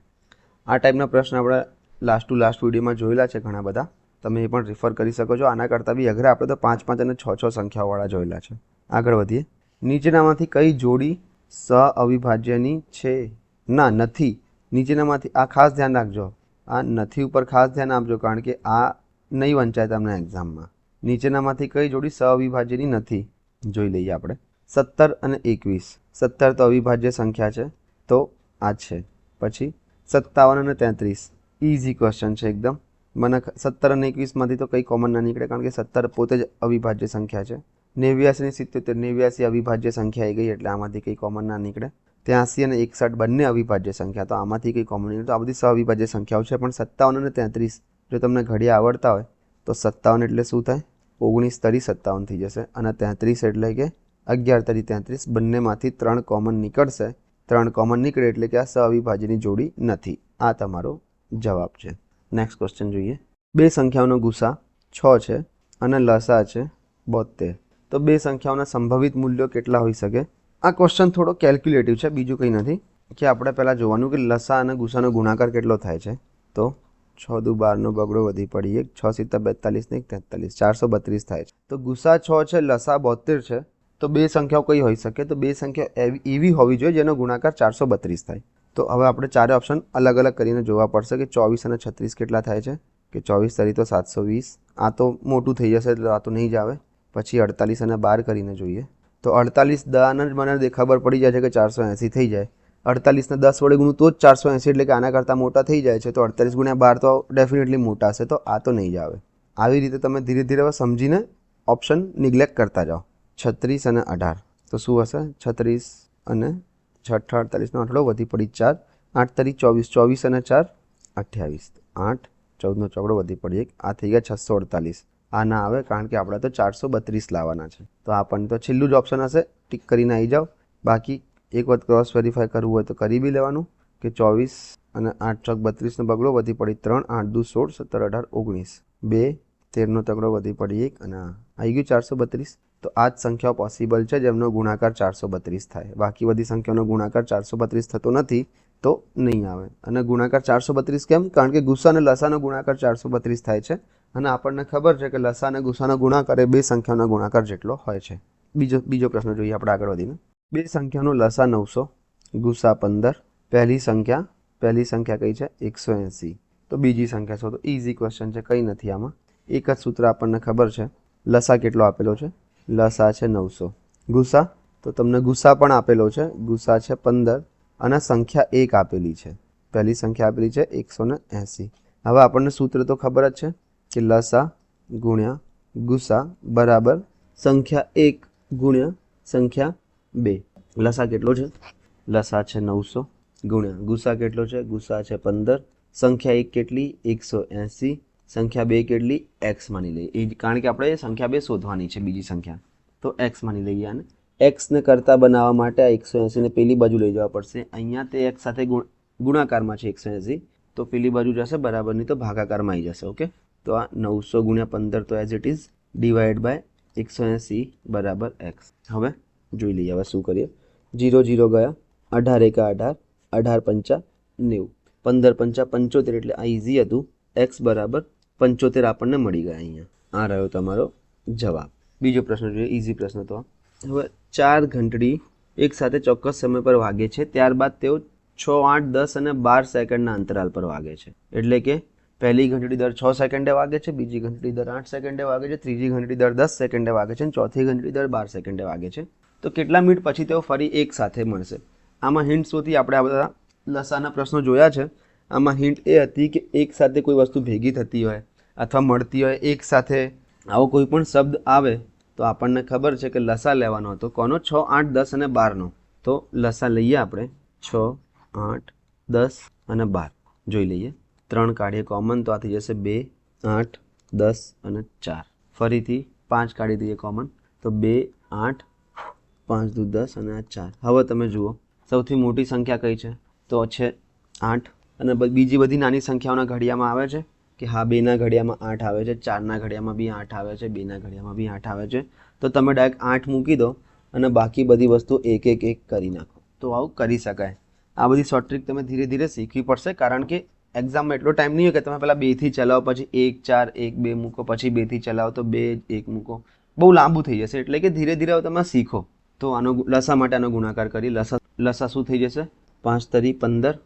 આ ટાઈપના પ્રશ્ન આપણે લાસ્ટ ટુ લાસ્ટ વિડીયોમાં જોયેલા છે ઘણા બધા, તમે એ પણ રિફર કરી શકો છો. આના કરતાં બી અઘરા આપણે તો 5, 5 અને 6, 6 સંખ્યાવાળા જોયેલા છે. આગળ વધીએ. નીચેનામાંથી કઈ જોડી સઅવિભાજ્યની છે? ના, નથી. નીચેનામાંથી આ ખાસ ધ્યાન રાખજો, આ નથી ઉપર ખાસ ધ્યાન આપજો, કારણ કે આ નહીં વંચાય તમને એક્ઝામમાં. નીચેનામાંથી કઈ જોડી સઅવિભાજ્યની નથી? જોઈ લઈએ આપણે. 17 અને 21. 17 તો અવિભાજ્ય સંખ્યા છે, તો આ છે. પછી 57 અને 33 ઇઝી ક્વેશ્ચન છે એકદમ. મને 17 અને 21માંથી તો કંઈ કોમન ના નીકળે, કારણ કે 17 પોતે જ અવિભાજ્ય સંખ્યા છે. 89 અને 77, 89 અવિભાજ્ય સંખ્યા આવી ગઈ, એટલે આમાંથી કંઈ કોમન ના નીકળે. 83 અને 61 બંને અવિભાજ્ય સંખ્યા, તો આમાંથી કંઈ કોમન નીકળે. તો આ બધી સઅવિભાજ્ય સંખ્યાઓ છે. પણ 57 અને 33 જો તમને ઘડિયા આવડતા હોય તો 57 એટલે શું થાય, 19 તરી 57 થઈ જશે, અને 33 એટલે કે 11 તરી 33. બંનેમાંથી 3 કોમન નીકળશે. 3 કોમન નીકળે એટલે કે આ સઅવિભાજ્યની જોડી નથી. આ તમારો જવાબ છે. નેક્સ્ટ ક્વેશ્ચન જોઈએ. બે સંખ્યાઓનો ગુસા 6 છે અને લસા છે 72. તો બે સંખ્યાઓના સંભવિત મૂલ્યો કેટલા હોઈ શકે? આ ક્વેશ્ચન થોડો કેલ્ક્યુલેટિવ છે, બીજું કંઈ નથી. કે આપણે પહેલાં જોવાનું કે લસા અને ગુસાનો ગુણાકાર કેટલો થાય છે. તો 6 દુ 12નો બગડો વધી પડી 1, 6 સિત્તા 42 ને 43, 432 થાય છે. તો ગુસા 6 છે, લસા 72 છે. તો બે સંખ્યાઓ કઈ હોઈ શકે? તો બે સંખ્યાઓ એવી હોવી જોઈએ જેનો ગુણાકાર 432 થાય. તો હવે આપણે ચારે ઓપ્શન અલગ અલગ કરીને જોવા પડશે કે 24 અને 36 કેટલા થાય છે. કે 24 તરી તો 720, આ તો મોટું થઈ જશે એટલે આ તો નહીં જ આવે. પછી 48 અને 12 કરીને જોઈએ તો 48 દાન જ મને ખબર પડી જાય છે કે 480 થઈ જાય. 48 ને 10 વડે ગુણું તો જ 480, એટલે કે આના કરતાં મોટા થઈ જાય છે. તો 48 ગુણ્યા 12 તો ડેફિનેટલી મોટા હશે, તો આ તો નહીં જ આવે. આવી રીતે તમે ધીરે ધીરે હવે સમજીને ઓપ્શન નિગ્લેક્ટ કરતા જાઓ. 36 અને 18 તો શું હશે? 36 અને 48નો આંકડો વધી પડી 4, 8 તરી 24, 24 અને 4 28, 8, 14નો ચોકડો વધી પડી 1, આ થઈ ગયા 648. આ ના આવે કારણ કે આપણે તો 432 લાવવાના છે. તો આ પણ તો છેલ્લું જ ઓપ્શન હશે, ટીક કરીને આવી જાઓ. બાકી એક વખત ક્રોસ વેરીફાઈ કરવું હોય તો કરી બી લેવાનું કે 24 અને 8 ચોક 32નો બગડો વધી પડી 3, 8 દુ 16, 17, 18, 19, 2, 13નો તગડો વધી પડી 1 અને આવી ગયું 432. તો આ જ સંખ્યાઓ પોસિબલ છે જેમનો ગુણાકાર 432 થાય. બાકી બધી સંખ્યાઓનો ગુણાકાર 432 થતો નથી, તો નહીં આવે. અને ગુણાકાર 432 કેમ? કારણ કે ગુસા અને લસાનો ગુણાકાર 432 થાય છે, અને આપણને ખબર છે કે લસા અને ગુસાનો ગુણાકાર એ બે સંખ્યાઓના ગુણાકાર જેટલો હોય છે. બીજો પ્રશ્ન જોઈએ આપણે આગળ વધીને. બે સંખ્યાનો લસા 900, ગુસા 15. પહેલી સંખ્યા કઈ છે? 180. તો બીજી સંખ્યા શોધો. ઇઝી ક્વેશ્ચન છે, કંઈ નથી આમાં. એક જ સૂત્ર આપણને ખબર છે. લસા કેટલો આપેલો છે? લસા છે 900. ગુસા તો તમને ગુસા પણ આપેલો છે, ગુસા છે 15 અને સંખ્યા 1 આપેલી છે. પહેલી સંખ્યા આપેલી છે 180. હવે આપણને સૂત્ર તો ખબર જ છે કે લસા ગુણ્યા ગુસા બરાબર સંખ્યા 1 ગુણ્યા સંખ્યા 2. લસા કેટલો છે? લસા છે 900 ગુણ્યા ગુસા કેટલો છે? ગુસા છે 15. સંખ્યા 1 કેટલી? 180. સંખ્યા 2 કેટલી x માની લઈએ, એ કારણ કે આપણે સંખ્યા 2 શોધવાની છે, બીજી સંખ્યા, તો x માની લઈએ. અને x ને કરતા બનાવવા માટે આ 180 ને પેલી બાજુ લઈ જવા પડશે. અહીંયા તે x સાથે ગુણાકારમાં છે 180, તો પેલી બાજુ જશે બરાબર, નહીં તો ભાગાકારમાં આવી જશે. ઓકે, તો આ 900 ગુણ્યા 15 તો as it is divide by 180 બરાબર x. હવે જોઈ લઈએ હવે શું કરીએ. 0 0 ગયા, 18 એકા 18, 18 પંચા 90, 15 પંચા 75, એટલે આ ઇઝી હતું. x બરાબર 75 આપણને મળી ગયા. અહીંયા આ રહ્યો તમારો જવાબ. બીજો પ્રશ્ન જોઈએ, ઇઝી પ્રશ્ન. તો હવે 4 ઘંટડી એક સાથે ચોક્કસ સમય પર વાગે છે, ત્યારબાદ તેઓ 6, 8, 10 અને 12 સેકન્ડના અંતરાલ પર વાગે છે. એટલે કે પહેલી ઘંટડી દર 6 સેકન્ડે વાગે છે, બીજી ઘંટડી દર 8 સેકન્ડે વાગે છે, ત્રીજી ઘંટડી દર 10 સેકન્ડે વાગે છે અને ચોથી ઘંટડી દર 12 સેકન્ડે વાગે છે. તો કેટલા મિનિટ પછી તેઓ ફરી એક સાથે મળશે? આમાં હિન્ટ શોધી આપણે આ બધા લસાના પ્રશ્નો જોયા છે. આમાં હિન્ટ એ હતી કે એક સાથે કોઈ વસ્તુ ભેગી થતી હોય અથવા મળતી હોય એક સાથે, આવો કોઈ પણ શબ્દ આવે તો આપણને ખબર છે કે લસા લેવાનો હતો. કોનો? 6, 8, 10 અને 12નો. તો લસા લઈએ આપણે. 6, 8, 10 અને 12 જોઈ લઈએ. 3 કાઢીએ કોમન, તો આ થઈ જશે 2, 8, 10 અને 4. ફરીથી 5 કાઢી દઈએ કોમન, તો 2, 8, 5 દુ 10 અને આ 4. હવે તમે જુઓ સૌથી મોટી સંખ્યા કઈ છે? તો છે 8. અને બીજી બધી નાની સંખ્યાઓના ઘડિયામાં આવે છે કે હા, 2ના ઘડિયામાં 8 આવે છે, 4ના ઘડિયામાં બી 8 આવે છે, 2ના ઘડિયામાં બી 8 આવે છે. તો તમે ડાયરેક્ટ 8 મૂકી દો અને બાકી બધી વસ્તુ એક એક એક કરી નાખો. તો આવું કરી શકાય. આ બધી શોર્ટ ટ્રીક તમે ધીરે ધીરે શીખવી પડશે, કારણ કે એક્ઝામમાં એટલો ટાઈમ નહીં હોય કે તમે પહેલાં 2થી ચલાવો, પછી 1, 4, 1, 2 મૂકો, પછી 2થી ચલાવો તો 2, 1 મૂકો, બહુ લાંબુ થઈ જશે. એટલે કે ધીરે ધીરે તમે શીખો. તો આનો લસા માટે આનો ગુણાકાર કરી લસા શું થઈ જશે? 5 તરી 15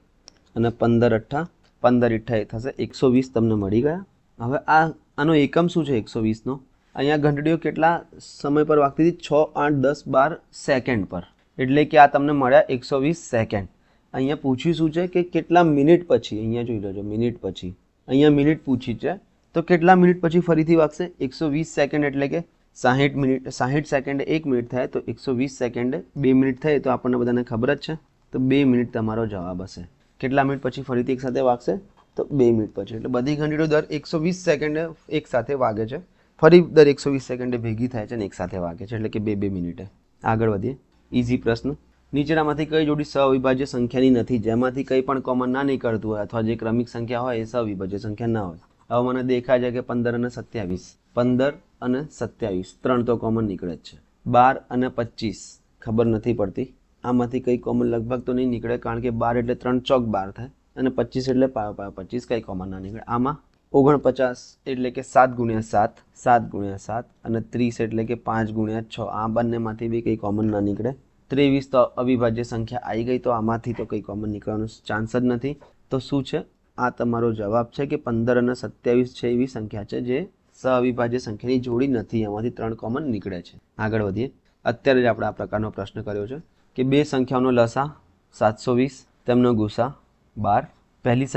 અને 15 અઠ્ઠા 15 ઇઠ્ઠા એ થશે 120 તમને મળી ગયા. હવે આનો એકમ શું છે 120નો? અહીંયા ઘંટડીઓ કેટલા સમય પર વાગતી હતી? 6, 8, 10, 12 સેકન્ડ પર. એટલે કે આ તમને મળ્યા 120 સેકન્ડ. અહીંયા પૂછ્યું શું છે કે કેટલા મિનિટ પછી? અહીંયા જોઈ લેજો, મિનિટ પછી. અહીંયા મિનિટ પૂછી છે, તો કેટલા મિનિટ પછી ફરીથી વાગશે? 120 સેકન્ડ એટલે કે 60 મિનિટ. 60 સેકન્ડે 1 મિનિટ થાય, તો 120 સેકન્ડે 2 મિનિટ થાય, તો આપણને બધાને ખબર જ છે. તો 2 મિનિટ તમારો જવાબ હશે. કેટલા મિનિટ પછી ફરીથી એક સાથે વાગશે? તો 2 મિનિટ પછી. એટલે બધી ઘંટડીઓ દર 120 સેકન્ડે એક સાથે વાગે છે, ફરી દર 120 સેકન્ડે ભેગી થાય છે અને એક સાથે વાગે છે, એટલે કે 2 મિનિટે. આગળ વધીએ. ઇઝી પ્રશ્ન. નીચેનામાંથી કઈ જોડી સઅવિભાજ્ય સંખ્યાની નથી, જેમાંથી કંઈ પણ કોમન ના નીકળતું હોય અથવા જે ક્રમિક સંખ્યા હોય એ સઅવિભાજ્ય સંખ્યા ના હોય? હવે મને દેખાય છે કે 15 અને 27. 15 અને 27 3 તો કોમન નીકળે જ છે. 12 અને 25 ખબર નથી પડતી. આમાંથી કંઈ કોમન લગભગ તો નહીં નીકળે, કારણ કે 12 એટલે 3 ચોક 12 થાય અને 25 એટલે 25, કંઈ કોમન ના નીકળે. આમાં 49 એટલે કે 7 ગુણ્યા 7, 7 ગુણ્યા 7 અને 30 એટલે કે 5 ગુણ્યા 6. આ બંનેમાંથી બી કંઈ કોમન ના નીકળે. 23 તો અવિભાજ્ય સંખ્યા આવી ગઈ, તો આમાંથી તો કંઈ કોમન નીકળવાનો ચાન્સ જ નથી. તો શું છે? આ તમારો જવાબ છે કે 15 અને 27 છે એવી સંખ્યા છે જે સઅવિભાજ્ય સંખ્યાની જોડી નથી. આમાંથી 3 કોમન નીકળે છે. આગળ વધીએ. અત્યારે જ આપણે આ પ્રકારનો પ્રશ્ન કર્યો છે કે બે સંખ્યાઓનો લસા 720, તેમનો ગુસા 12. પહેલી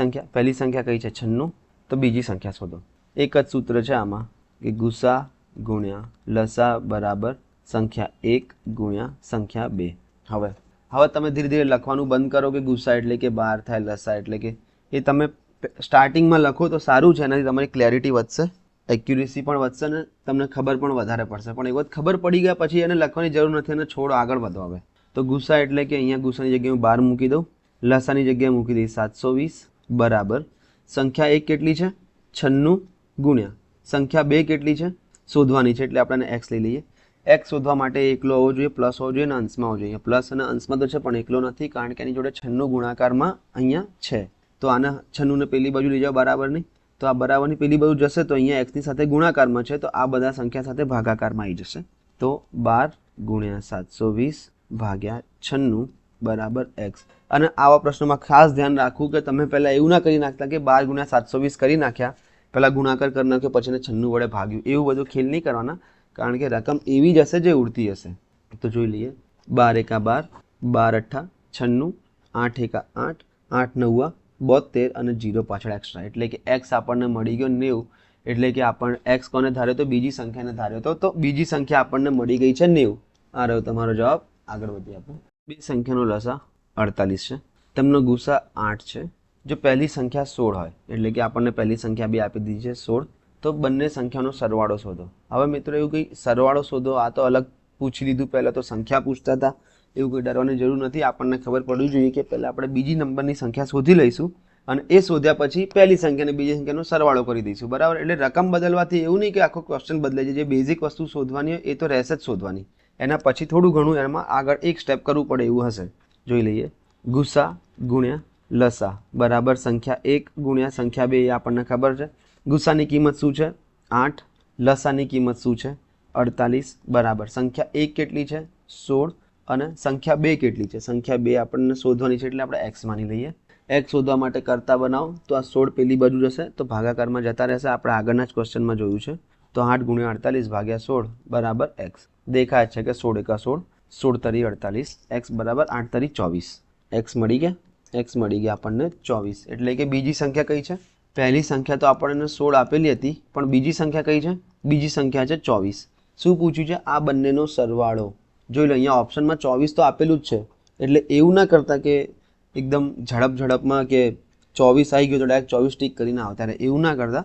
સંખ્યા કઈ છે? 96. તો બીજી સંખ્યા શોધો. એક જ સૂત્ર છે આમાં કે ગુસા ગુણ્યા લસા બરાબર સંખ્યા 1 ગુણ્યા સંખ્યા 2. હવે તમે ધીરે ધીરે લખવાનું બંધ કરો કે ગુસા એટલે કે 12 થાય, લસા એટલે કે, એ તમે સ્ટાર્ટિંગમાં લખો તો સારું છે. એનાથી તમારી ક્લેરિટી વધશે, એક્યુરેસી પણ વધશે ને તમને ખબર પણ વધારે પડશે. પણ એક વખત ખબર પડી ગયા પછી એને લખવાની જરૂર નથી અને છોડો, આગળ વધો. હવે તો ગુસા એટલે કે અહીંયા ગુસાની જગ્યાએ હું 12 મૂકી દઉં, લસાની જગ્યાએ મૂકી દઈશ 720 બરાબર સંખ્યા 1 કેટલી છે? 96 ગુણ્યા સંખ્યા 2 કેટલી છે? શોધવાની છે, એટલે આપણે એક્સ લઈ લઈએ. એક્સ શોધવા માટે એકલો હોવો જોઈએ, પ્લસ હોવો જોઈએ અને અંશમાં હોવો જોઈએ. પ્લસ અને અંશમાં તો છે પણ એકલો નથી, કારણ કે એની જોડે 96 ગુણાકારમાં અહીંયા છે. તો આને 96 ને પેલી બાજુ લઈ જાઓ, બરાબર નહીં? તો આ બરાબરની પેલી બાજુ જશે તો અહીંયા એક્સની સાથે ગુણાકારમાં છે, તો આ બધા સંખ્યા સાથે ભાગાકારમાં આવી જશે. તો 12 ગુણ્યા 720 ભાગ્યા 96 બરાબર એક્સ. અને આવા પ્રશ્નોમાં ખાસ ધ્યાન રાખવું કે તમે પહેલાં એવું ના કરી નાખતા કે 12 ગુણ્યા 720 કરી નાખ્યા, પહેલાં ગુણાકાર કરી નાખ્યો પછી 96 વડે ભાગ્યું, એવું બધું ખેલ નહીં કરવાના, કારણ કે રકમ એવી જ હશે જે ઉડતી હશે. તો જોઈ લઈએ. 12 એકા 12, 12 અઠ્ઠા 96, 8 એકા 8, 8 નવ્વા 72 અને 0 પાછળ એક્સ્ટ્રા, એટલે કે એક્સ આપણને મળી ગયો 90. એટલે કે આપણને એક્સ કોને ધાર્યો? તો બીજી સંખ્યાને ધાર્યો તો બીજી સંખ્યા આપણને મળી ગઈ છે 90. આ રહ્યો તમારો જવાબ. આગળ વધીએ આપણે. બે સંખ્યાનો લસા 48 છે, તેમનો ગુસા 8 છે, જો પહેલી સંખ્યા 16 હોય એટલે કે આપણને પહેલી સંખ્યા બી આપી દીધી છે 16, તો બંને સંખ્યાનો સરવાળો શોધો. હવે મિત્રો એવું કંઈ સરવાળો શોધો આ તો અલગ પૂછી લીધું, પહેલાં તો સંખ્યા પૂછતા હતા, એવું કંઈ ડરવાની જરૂર નથી. આપણને ખબર પડવી જોઈએ કે પહેલાં આપણે બીજી નંબરની સંખ્યા શોધી લઈશું અને એ શોધ્યા પછી પહેલી સંખ્યા અને બીજી સંખ્યાનો સરવાળો કરી દઈશું, બરાબર. એટલે રકમ બદલવાથી એવું નહીં કે આખો ક્વેશ્ચન બદલાય છે. જે બેઝિક વસ્તુ શોધવાની હોય એ તો રહેશે જ શોધવાની, એના પછી થોડું ઘણું એમાં આગળ એક સ્ટેપ કરવું પડે એવું હશે. જોઈ લઈએ. ગુસા ગુણ્યા લસા બરાબર સંખ્યા 1 ગુણ્યા સંખ્યા 2 એ આપણને ખબર છે. ગુસાની કિંમત શું છે? 8. લસાની કિંમત શું છે? 48 બરાબર સંખ્યા 1 કેટલી છે? 16 અને સંખ્યા 2 કેટલી છે? સંખ્યા 2 આપણને શોધવાની છે એટલે આપણે x માની લઈએ. x શોધવા માટે કરતા બનાવો તો આ 16 પેલી બાજુ જશે તો ભાગાકારમાં જતા રહેશે. આપણે આગળના જ ક્વેશ્ચનમાં જોયું છે. તો 8 ગુણ્યા 48 ભાગ્યા 16 બરાબર x. દેખાય છે કે 16 એકા 16, 16 તરી 48, x બરાબર 8 તરી 24. x મળી ગયા. x મળી ગયા આપણને 24. એટલે કે બીજી સંખ્યા કઈ છે? પહેલી સંખ્યા તો આપણને 16 આપેલી હતી, પણ બીજી સંખ્યા કઈ છે? બીજી સંખ્યા છે 24. શું પૂછ્યું છે? આ બંનેનો સરવાળો. જોઈ લો અહીંયા ઓપ્શનમાં 24 તો આપેલું જ છે, એટલે એવું ના કરતા કે એકદમ ઝડપમાં કે 24 આવી ગયો તો ડાયરેક્ટ 24 ટીક કરીને આવતા રહે, એવું ના કરતા.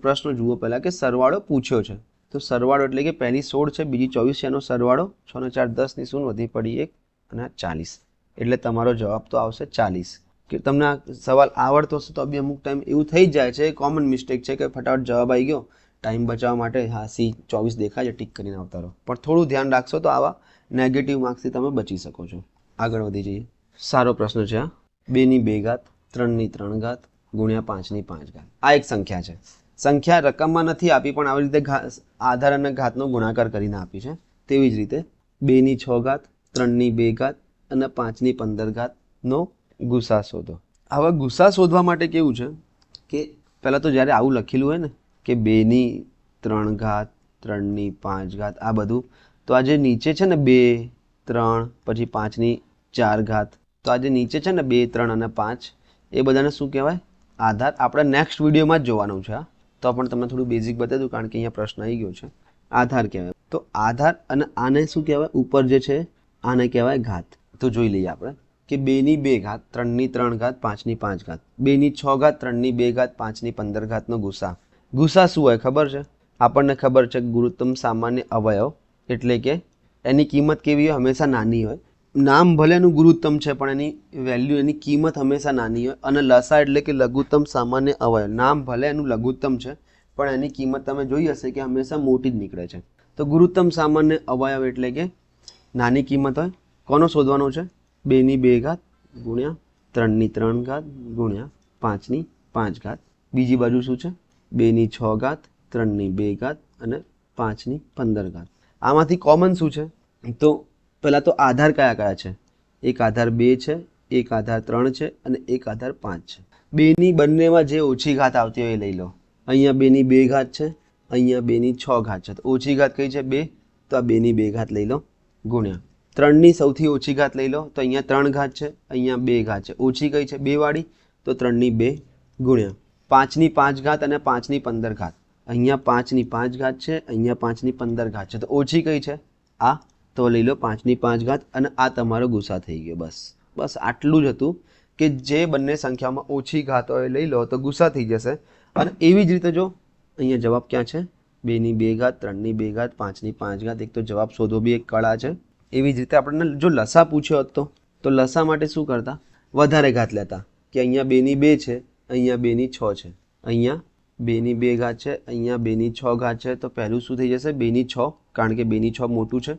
પ્રશ્ન જુઓ પહેલાં કે સરવાળો પૂછ્યો છે, તો સરવાળો એટલે કે પહેલી 16 છે, બીજી 24 છે, એનો સરવાળો 6 ને 4 10 ની શૂન્ય વધી પડી 1 અને 40. એટલે તમારો જવાબ તો આવશે 40. કે તમને આ સવાલ આવડતો હશે તો બી અમુક ટાઈમ એવું થઈ જ જાય છે, કોમન મિસ્ટેક છે કે ફટાફટ જવાબ આવી ગયો, ટાઈમ બચાવવા માટે હા સી 24 દેખાય છે ટીક કરીને આવતા રહો. પણ થોડું ધ્યાન રાખશો તો આવા નેગેટિવ માર્ક્સથી તમે બચી શકો છો. આગળ વધી જઈએ. સારો પ્રશ્ન છે આ. 2 ની 2 ઘાત 3 ની 3 ઘાત ગુણ્યા 5 ની 5 ઘાત. આ એક સંખ્યા છે. સંખ્યા રકમમાં નથી આપી પણ આવી રીતે આધાર અને ઘાતનો ગુણાકાર કરીને આપી છે. તેવી જ રીતે 2 ની 6 ઘાત 3 ની 2 ઘાત અને 5 ની 15 ઘાતનો ગુસા શોધો. હવે ગુસા શોધવા માટે કેવું છે કે પહેલાં તો જ્યારે આવું લખેલું હોય ને કે 2 ની 3 ઘાત 3 ની 5 ઘાત આ બધું, તો આ જે નીચે છે ને 2 3 પછી 5 ની 4 ઘાત, તો આ જે નીચે છે ને 2 3 અને 5 એ બધાને શું કહેવાય? આધાર. આપણે નેક્સ્ટ વિડીયોમાં જ જોવાનું છે. તો પણ તમને થોડું બેઝિક બતાવી દઉં કારણ કે અહીંયા પ્રશ્ન આવી ગયો છે. આધાર કહેવાય. તો આધાર અને આને શું કહેવાય? ઉપર જે છે આને કહેવાય ઘાત. તો જોઈ લઈએ આપણે કે 2 ની 2 ઘાત 3 ની 3 ઘાત 5 ની 5 ઘાત, 2 ની 6 ઘાત 3 ની 2 ઘાત 5 ની 15 ઘાતનો ગુસા. ગુસા શું હોય ખબર છે? આપણને ખબર છે ગુરુત્તમ સામાન્ય અવયવ એટલે કે એની કિંમત કેવી હોય? હંમેશા નાની હોય. નામ ભલે એનું ગુરુત્તમ છે પણ એની વેલ્યુ એની કિંમત હંમેશા નાની હોય. અને લસા એટલે કે લઘુત્તમ સામાન્ય અવયવ. નામ ભલે એનું લઘુત્તમ છે પણ એની કિંમત તમે જોઈ હશે કે હંમેશા મોટી જ નીકળે છે. તો ગુરુત્તમ સામાન્ય અવયવ એટલે કે નાની કિંમત હોય. કોનો શોધવાનો છે? 2 ની 2 ઘાત ગુણ્યા 3 ની 3 ઘાત ગુણ્યા 5 ની 5 ઘાત. બીજી બાજુ શું છે? 2 ની 6 ઘાત 3 ની 2 ઘાત અને 5 ની 15 ઘાત. આમાંથી કોમન શું છે? તો પહેલાં તો આધાર કયા કયા છે? એક આધાર 2 છે, એક આધાર 3 છે અને એક આધાર 5 છે. 2 ની બંનેમાં જે ઓછી ઘાત આવતી હોય એ લઈ લો. અહીંયા 2 ની 2 ઘાત છે, અહીંયા 2 ની 6 ઘાત છે. તો ઓછી ઘાત કઈ છે? 2. તો આ 2 ની 2 ઘાત લઈ લો ગુણ્યા 3 ની સૌથી ઓછી ઘાત લઈ લો. તો અહીંયા 3 ઘાત છે, અહીંયા 2 ઘાત છે. ઓછી કઈ છે? 2 વાળી. તો 3 ની 2 ગુણ્યા 5 ની 5 ઘાત અને 5 ની 15 ઘાત. અહીંયા 5 ની 5 ઘાત છે, અહીંયા 5 ની 15 ઘાત છે. તો ઓછી કઈ છે? આ. તો લઈ લો 5 ની 5 ઘાત અને આ તમારો ગુસા થઈ ગયો. બસ આટલું જ હતું કે જે બંને સંખ્યામાં ઓછી ઘાત હોય લઈ લો તો ગુસા થઈ જશે. અને એવી જ રીતે જો અહીંયા જવાબ ક્યાં છે? 2 ની 2 ઘાત 3 ની 2 ઘાત 5 ની 5 ઘાત. એક તો જવાબ શોધો બી એક કળા છે. એવી જ રીતે આપણને જો લસા પૂછ્યો હતો તો લસા માટે શું કરતા? વધારે ઘાત લેતા કે અહીંયા 2 ની 2 છે, અહીંયા 2 ની 6 છે, અહીંયા 2 ની 2 ઘાત છે, અહીંયા 2 ની 6 ઘાત છે. તો પહેલું શું થઈ જશે? 2 ની 6 કારણ કે 2 ની 6 મોટું છે.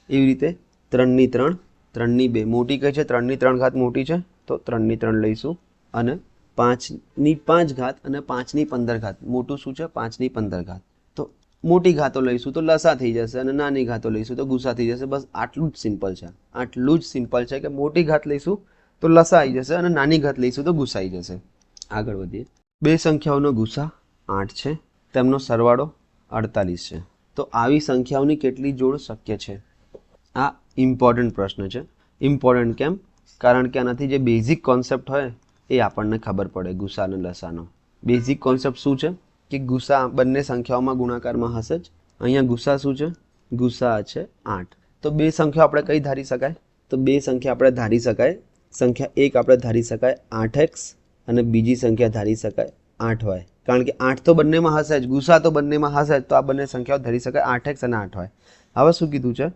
એવી રીતે 3 ની 3 3 ની 2 મોટી કઈ છે? 3 ની 3 ઘાત મોટી છે તો 3 ની 3 લઈશું. અને 5 ની 5 ઘાત અને 5 ની 15 ઘાત મોટું શું છે? 5 ની 15 ઘાત. તો મોટી ઘાતો લઈશું તો લસા થઈ જશે અને નાની ઘાતો લઈશું તો ગુસા થઈ જશે. બસ આટલું જ સિમ્પલ છે. આટલું જ સિમ્પલ છે કે મોટી ઘાત લઈશું તો લસા આવી જશે અને નાની ઘાત લઈશું તો ગુસા આવી જશે. આગળ વધીએ. બે સંખ્યાઓનો ગુસા 8 છે, તેમનો સરવાળો 48 છે. તો આવી સંખ્યાઓની કેટલી જોડ શક્ય છે? આ ઇમ્પોર્ટન્ટ પ્રશ્ન છે. ઇમ્પોર્ટન્ટ કેમ? કારણ કે આનાથી જે બેઝિક કોન્સેપ્ટ હોય એ આપણને ખબર પડે. ગુસા અને લસાનો બેઝિક કોન્સેપ્ટ શું છે કે ગુસા બંને સંખ્યાઓમાં ગુણાકારમાં હશે જ. અહીંયા ગુસા શું છે? ગુસા છે 8. તો બે સંખ્યા આપણે કઈ ધારી શકાય? તો બે સંખ્યા આપણે ધારી શકાય. સંખ્યા 1 આપણે ધારી શકાય 8x અને બીજી સંખ્યા ધારી શકાય 8y, કારણ કે 8 તો બંનેમાં હશે જ, ગુસા તો બંનેમાં હશે જ, તો આ બંને સંખ્યાઓ ધારી શકાય 8x અને 8y. હવે શું કીધું છે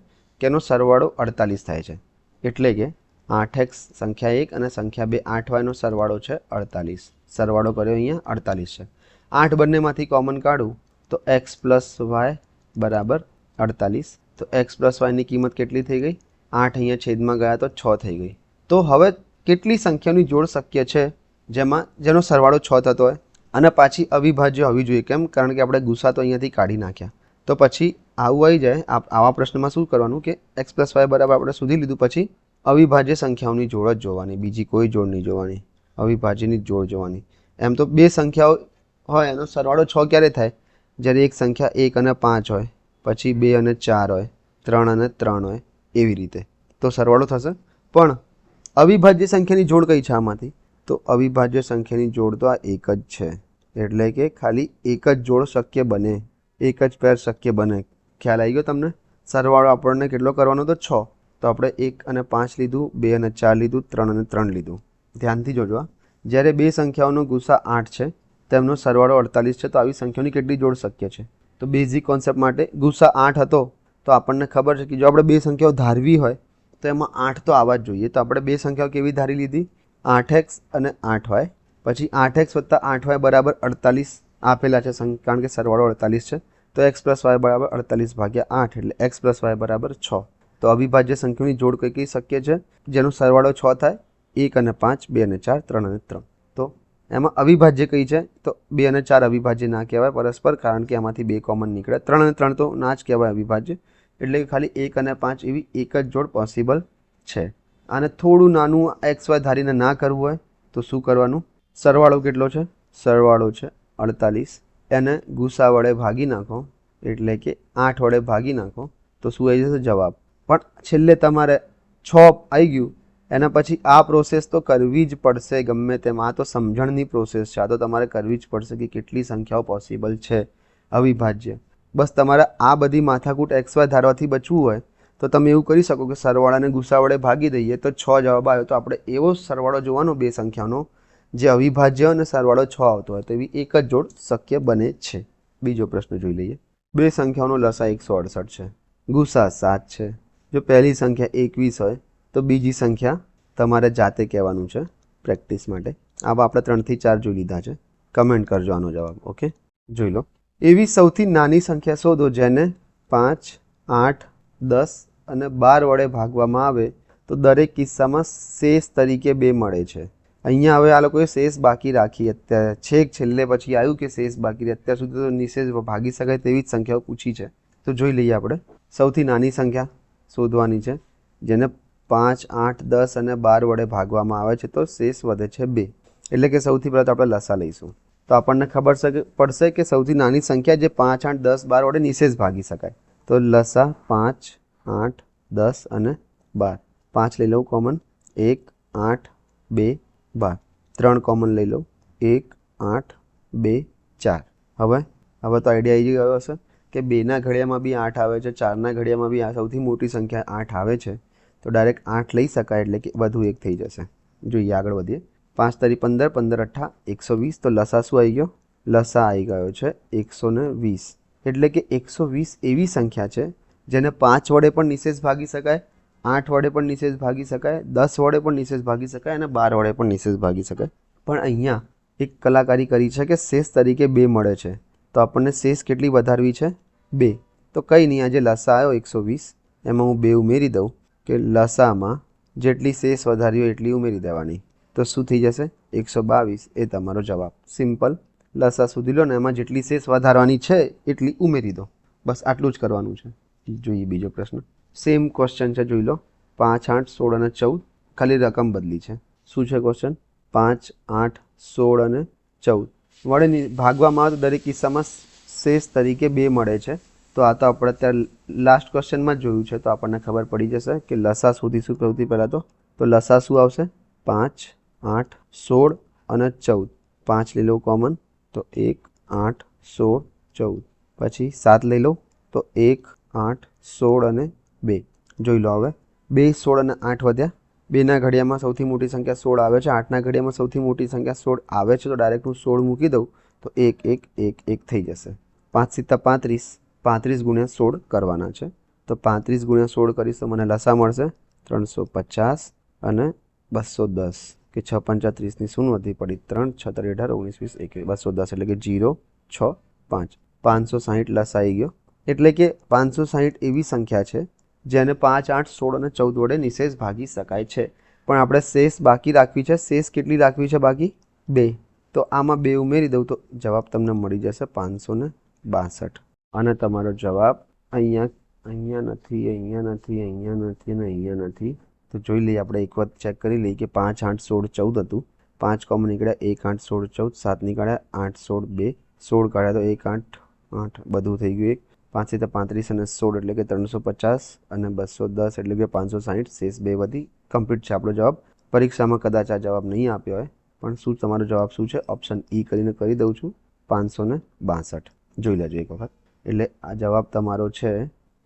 કે એનો સરવાળો 48 થાય છે, એટલે કે 8x સંખ્યા 1 અને સંખ્યા 2 8y નો સરવાળો છે 48. સરવાળો કર્યો અહીંયા 48 છે. 8 બંનેમાંથી કોમન કાઢું તો x પ્લસ વાય બરાબર 48. તો x પ્લસ વાયની કિંમત કેટલી થઈ ગઈ? 8 અહીંયા છેદમાં ગયા તો 6 થઈ ગઈ. તો હવે કેટલી સંખ્યાની જોડ શક્ય છે જેનો સરવાળો 6 થતો હોય અને પાછી અવિભાજ્ય હોવી જોઈએ? કેમ? કારણ કે આપણે ગુસા તો અહીંયાથી કાઢી નાખ્યા. તો પછી આવું આવી જાય. આવા પ્રશ્નમાં શું કરવાનું કે x પ્લસ વાય બરાબર આપણે શોધી લીધું, પછી અવિભાજ્ય સંખ્યાઓની જોડ જ જોવાની, બીજી કોઈ જોડ નહીં જોવાની, અવિભાજ્યની જોડ જોવાની. એમ તો બે સંખ્યાઓ હોય એનો સરવાળો 6 ક્યારે થાય? જ્યારે એક સંખ્યા 1 અને 5 હોય, પછી 2 અને 4 હોય, 3 અને 3 હોય, એવી રીતે તો સરવાળો થશે. પણ અવિભાજ્ય સંખ્યાની જોડ કઈ છે આમાંથી? તો અવિભાજ્ય સંખ્યાની જોડ તો આ એક જ છે, એટલે કે ખાલી એક જ જોડ શક્ય બને, એક જ પેર શક્ય બને. ખ્યાલ આવી ગયો તમને? સરવાળો આપણને કેટલો કરવાનો તો 6, તો આપણે 1 અને 5 લીધું, 2 અને 4 લીધું, 3 અને 3 લીધું. ધ્યાનથી જોજો. જ્યારે બે સંખ્યાઓનો ગુસા 8 છે, તેમનો સરવાળો 48 છે, તો આવી સંખ્યાઓની કેટલી જોડ શક્ય છે? તો બેઝિક કોન્સેપ્ટ માટે ગુસા 8 હતો તો આપણને ખબર છે કે જો આપણે બે સંખ્યાઓ ધારવી હોય તો એમાં 8 તો આવવા જ જોઈએ. તો આપણે બે સંખ્યાઓ કેવી ધારી લીધી? 8x અને 8y. પછી 8x વત્તા 8y બરાબર 48 આપેલા છે, કારણ કે સરવાળો 48 છે. તો x પ્લસ વાય બરાબર 48 ભાગ્યા 8, એટલે x પ્લસ વાય બરાબર 6. તો અવિભાજ્ય સંખ્યાઓની જોડ કઈ કઈ શક્ય છે જેનો સરવાળો 6 થાય? 1 અને 5, 2 અને 4, 3 અને 3. તો એમાં અવિભાજ્ય કઈ છે? તો 2 અને 4 અવિભાજ્ય ના કહેવાય પરસ્પર, કારણ કે એમાંથી 2 કોમન નીકળે. 3 અને 3 તો ના જ કહેવાય અવિભાજ્ય, એટલે કે ખાલી 1 અને 5 એવી એક જ જોડ પોસિબલ છે. આને થોડું નાનું એક્સ વાય ધારીને ના કરવું હોય તો શું કરવાનું? સરવાળો કેટલો છે? સરવાળો છે 48. એને ગુસા વડે ભાગી નાખો, એટલે કે 8 વડે ભાગી નાખો તો શું આવી જશે? જવાબ. પણ છેલ્લે તમારે 6 આવી ગયું, એના પછી આ પ્રોસેસ તો કરવી જ પડશે ગમે તેમ. આ તો સમજણની પ્રોસેસ છે, આ તો તમારે કરવી જ પડશે કે કેટલી સંખ્યાઓ પોસિબલ છે અવિભાજ્ય. બસ તમારે આ બધી માથાકૂટ એક્સ વાય ધારવાથી બચવું હોય તો તમે એવું કરી શકો કે સરવાળાને ગુસા વડે ભાગી દઈએ તો 6 જવાબ આવ્યો. તો આપણે એવો સરવાળો જોવાનો બે સંખ્યાનો જે અવિભાજ્ય અને સરવાળો 6 આવતો હોય, તો એવી એક જ જોડ શક્ય બને છે. બીજો પ્રશ્ન જોઈ લઈએ. બે સંખ્યાઓનો લસા 168 છે, ગુસા 7 છે. જો પહેલી સંખ્યા 21 હોય તો બીજી સંખ્યા તમારે જાતે કહેવાનું છે પ્રેક્ટિસ માટે. આવા આપણે 3 થી 4 જોઈ લીધા છે. કમેન્ટ કરજો આનો જવાબ. ઓકે, જોઈ લો. એવી સૌથી નાની સંખ્યા શોધો જેને 5, 8, 10 અને 12 વડે ભાગવામાં આવે તો દરેક કિસ્સામાં શેષ તરીકે 2 મળે છે. અહીંયા હવે આ લોકોએ શેષ બાકી રાખી, અત્યારે છેક છેલ્લે પછી આવ્યું કે શેષ બાકી રહે. અત્યાર સુધી તો નિશેષ ભાગી શકાય તેવી જ સંખ્યાઓ પૂછી છે. તો જોઈ લઈએ. આપણે સૌથી નાની સંખ્યા શોધવાની છે જેને 5, 8, 10 અને 12 વડે ભાગવામાં આવે છે તો શેષ વધે છે 2. એટલે કે સૌથી પહેલાં તો આપણે લસા લઈશું. તો આપણને ખબર પડશે કે સૌથી નાની સંખ્યા જે 5, 8, 10, 12 વડે નિશેષ ભાગી શકાય. તો લસા 5, 8, 10 અને 12. 5 લઈ લઉં કોમન, 1, 8, 2, 12. 3 કોમન લઈ લઉં, 1, 8, 2, 4. હવે તો આઈડિયા આવી ગયો હશે કે 2ના ઘડિયામાં બી 8 આવે છે, 4ના ઘડિયામાં બી આ સૌથી મોટી સંખ્યા 8 આવે છે. તો ડાયરેક્ટ 8 લઈ શકાય, એટલે કે વધુ 1 થઈ જશે. જોઈએ આગળ વધીએ. 5 તારી 15, 15 અઠ્ઠા 120. તો લસા શું આવી ગયો? લસા આવી ગયો છે 120. એટલે કે 120 એવી સંખ્યા છે જેને 5 વડે પણ નિશેષ ભાગી શકાય, 8 વડે પણ નિશેષ ભાગી શકાય, 10 વડે પણ નિશેષ ભાગી શકાય અને 12 વડે પણ નિશેષ ભાગી શકાય. પણ અહીંયા એક કલાકારી કરી છે કે શેષ તરીકે 2 મળે છે. તો આપણને શેષ કેટલી વધારવી છે? 2. તો કંઈ નહીં, આજે લસા આવ્યો 120, એમાં હું 2 ઉમેરી દઉં કે લસામાં જેટલી શેષ વધારી હોય એટલી ઉમેરી દેવાની. તો શું થઈ જશે? 122. એ તમારો જવાબ. સિમ્પલ. લસા શોધી લો ને એમાં જેટલી શેષ વધારવાની છે એટલી ઉમેરી દો. બસ આટલું જ કરવાનું છે. જોઈએ બીજો પ્રશ્ન. સેમ ક્વેશ્ચન છે, જોઈ લો. 5, 8, 16 અને 14. ખાલી રકમ બદલી છે. શું છે ક્વેશ્ચન? 5, 8, 16 અને 14 વડે ભાગવામાં આવે તો દરેક કિસ્સામાં શેષ તરીકે 2 મળે છે. તો આ તો આપણે અત્યારે લાસ્ટ ક્વેશ્ચનમાં જ જોયું છે, તો આપણને ખબર પડી જશે કે લસા શોધીશું સૌથી પહેલાં. તો લસા શું આવશે? 5, 8, 16 અને 14. 5 લઈ લઉં કોમન, તો 1, 8, 16, 14. પછી 7 લઈ લઉં તો 1, 8, 16 અને 2. જોઈ લો. હવે 2, 16 અને 8 વધ્યા 2ના ઘડિયામાં સૌથી મોટી સંખ્યા 16 આવે છે, 8ના ઘડિયામાં સૌથી મોટી સંખ્યા 16 આવે છે, તો ડાયરેક્ટ હું 16 મૂકી દઉં તો 1 1 1 1 થઈ જશે. 5 × 35, 35 × 16 કરવાના છે, તો 35 × 16 કરીશ તો મને લસા મળશે 350 અને 210 કે 6 × 35 ની શૂન્ય વધી પડી 3 6 18 19 20 21 210 એટલે કે 0 6 5 560 લસા આવી ગયો. એટલે કે 560 એવી સંખ્યા છે જેને 5 8 16 અને 14 વડે નિશેષ ભાગી શકાય છે. પણ આપણે શેષ બાકી રાખવી છે. શેષ કેટલી રાખવી છે બાકી? 2. તો આમાં 2 ઉમેરી દઉં તો જવાબ તમને મળી જશે 562. અને તમારો જવાબ અહીંયા નથી, અહીંયા નથી, અહીંયા નથી અને અહીંયા નથી. તો જોઈ લઈએ, આપણે એક વખત ચેક કરી લઈએ કે 5 8 16 14 હતું. 5 કોમન નીકળ્યા, 1 8 16 14, 7 નીકળ્યા, 8 16 2, 16 કાઢ્યા તો 1 8 8 બધું થઈ ગયું 1. 5 × 35 અને 16 એટલે કે 350 અને 210 એટલે કે 560. શેષ 2 વધી. કમ્પ્લીટ છે આપણો જવાબ. પરીક્ષામાં કદાચ આ જવાબ નહીં આપ્યો હોય, પણ શું તમારો જવાબ શું છે? ઓપ્શન ઈ કરીને કરી દઉં છું, 562. જોઈ લેજો એક વખત. એટલે આ જવાબ તમારો છે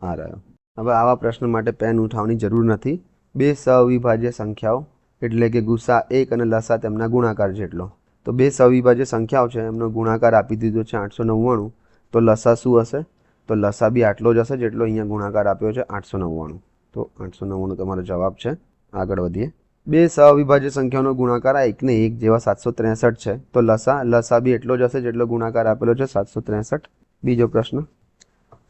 આ રહ્યો. હવે આવા પ્રશ્ન માટે પેન ઉઠાવવાની જરૂર નથી. 2 સઅવિભાજ્ય સંખ્યાઓ એટલે કે ગુસા 1 અને લસા તેમના ગુણાકાર જેટલો. તો 2 સઅવિભાજ્ય સંખ્યાઓ છે, એમનો ગુણાકાર આપી દીધો છે 899. તો લસા શું હશે? તો લસા બી આટલો જ હશે જેટલો અહીંયા ગુણાકાર આપ્યો છે 899. તો 899 તમારો જવાબ છે. આગળ વધીએ. 2 સઅવિભાજ્ય સંખ્યાઓનો ગુણાકાર આ 1 ને 1 જેવા 763 છે. તો લસા બી એટલો જ હશે જેટલો ગુણાકાર આપેલો છે 763. બીજો પ્રશ્ન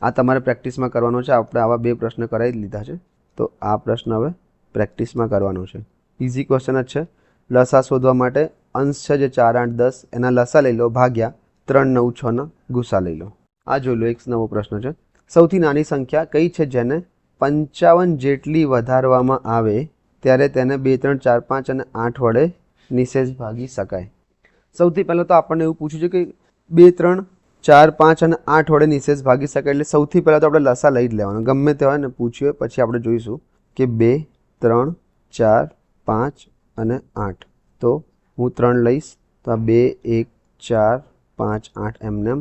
આ તમારે પ્રેક્ટિસમાં કરવાનો છે. આપણે આવા 2 પ્રશ્ન કરાવી લીધા છે, તો આ પ્રશ્ન હવે પ્રેક્ટિસમાં કરવાનો છે. ઇઝી ક્વેશ્ચન જ છે. લસા શોધવા માટે અંશ છે જે 4 8 10 એના લસા લઈ લો ભાગ્યા 3 9 6 ના ગુસા લઈ લો. આ જોઈ લો, એક નવો પ્રશ્ન છે. સૌથી નાની સંખ્યા કઈ છે જેને 55 જેટલી વધારવામાં આવે ત્યારે તેને 2 3 4 5 અને 8 વડે નિશેષ ભાગી શકાય? સૌથી પહેલાં તો આપણને એવું પૂછ્યું છે કે 2 3 4 5 અને 8 વડે નિશેષ ભાગી શકાય. એટલે સૌથી પહેલાં તો આપણે લસા લઈ જ લેવાનો, ગમે તે હોય ને પૂછ્યું હોય. પછી આપણે જોઈશું કે 2 3 4 5 અને 8. તો હું 3 લઈશ તો આ 2 1 4 5 8 એમને.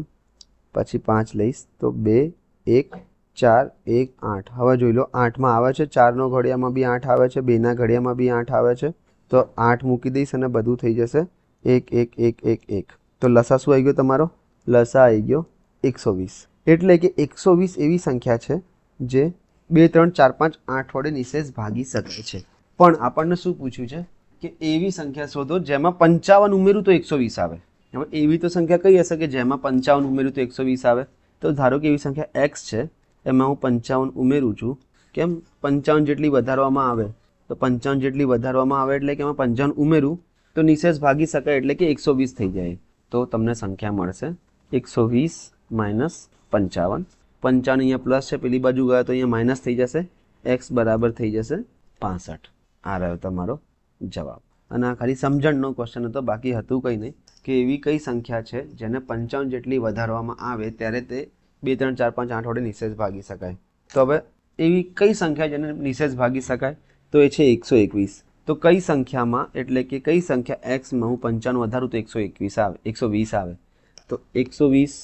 પછી 5 લઈશ તો 2 1 4 1 8. હવે જોઈ લો, 8માં આવે છે, 4નો ઘડિયામાં બી 8 આવે છે, 2ના ઘડિયામાં બી 8 આવે છે. તો 8 મૂકી દઈશ અને બધું થઈ જશે 1 1 1 1 1. તો લસા શું આવી ગયો તમારો? લસા આવી ગયો 120. એટલે કે 120 એવી સંખ્યા છે જે 2 3 4 5 8 વડે નિશેષ ભાગી શકાય છે. પણ આપણને શું પૂછ્યું છે કે એવી સંખ્યા શોધો જેમાં 55 ઉમેરું તો 120 આવે. હવે એવી તો સંખ્યા કઈ હશે કે જેમાં 55 ઉમેરું તો 120 આવે? તો ધારો કે એવી સંખ્યા x છે, એમાં હું 55 ઉમેરું છું. કેમ? 55 જેટલી વધારવામાં આવે, તો 55 જેટલી વધારવામાં આવે એટલે કે એમાં 55 ઉમેરું તો નિશેષ ભાગી શકાય એટલે કે 120 થઈ જાય. તો તમને સંખ્યા મળશે 120 માઇનસ 55. 55 અહીંયા પ્લસ છે, પેલી બાજુ ગયા તો અહીંયા માઇનસ થઈ જશે. x બરાબર થઈ જશે 65. આ રહ્યો તમારો જવાબ. અને આ ખાલી સમજણનો ક્વેશ્ચન હતો, બાકી હતું કંઈ નહીં. કે એવી કઈ સંખ્યા છે જેને 55 જેટલી વધારવામાં આવે ત્યારે તે 2 3 4 5 8 વડે નિશેષ ભાગી શકાય? તો હવે એવી કઈ સંખ્યા જેને નિશેષ ભાગી શકાય? તો એ છે 121. તો કઈ સંખ્યામાં, એટલે કે કઈ સંખ્યા xમાં હું 55 વધારું તો 121 આવે, 120 આવે? તો 120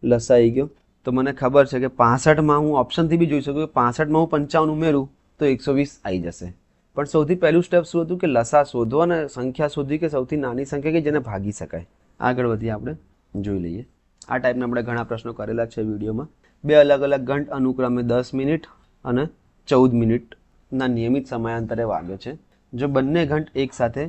લસા આવી ગયો. તો મને ખબર છે કે 65માં હું ઓપ્શનથી બી જોઈ શકું કે 65માં હું 55 ઉમેરું તો 120 આવી જશે. પણ સૌથી પહેલું સ્ટેપ શું હતું કે લસા શોધો અને સંખ્યા શોધવી કે સૌથી નાની સંખ્યા કે જેને ભાગી શકાય. આગળ વધીએ, આપણે જોઈ લઈએ. આ ટાઈપના આપણે ઘણા પ્રશ્નો કરેલા છે વિડીયોમાં. 2 અલગ અલગ ઘંટ અનુક્રમે 10 મિનિટ અને 14 મિનિટના નિયમિત સમયાંતરે વાગે છે. જો બંને ઘંટ એકસાથે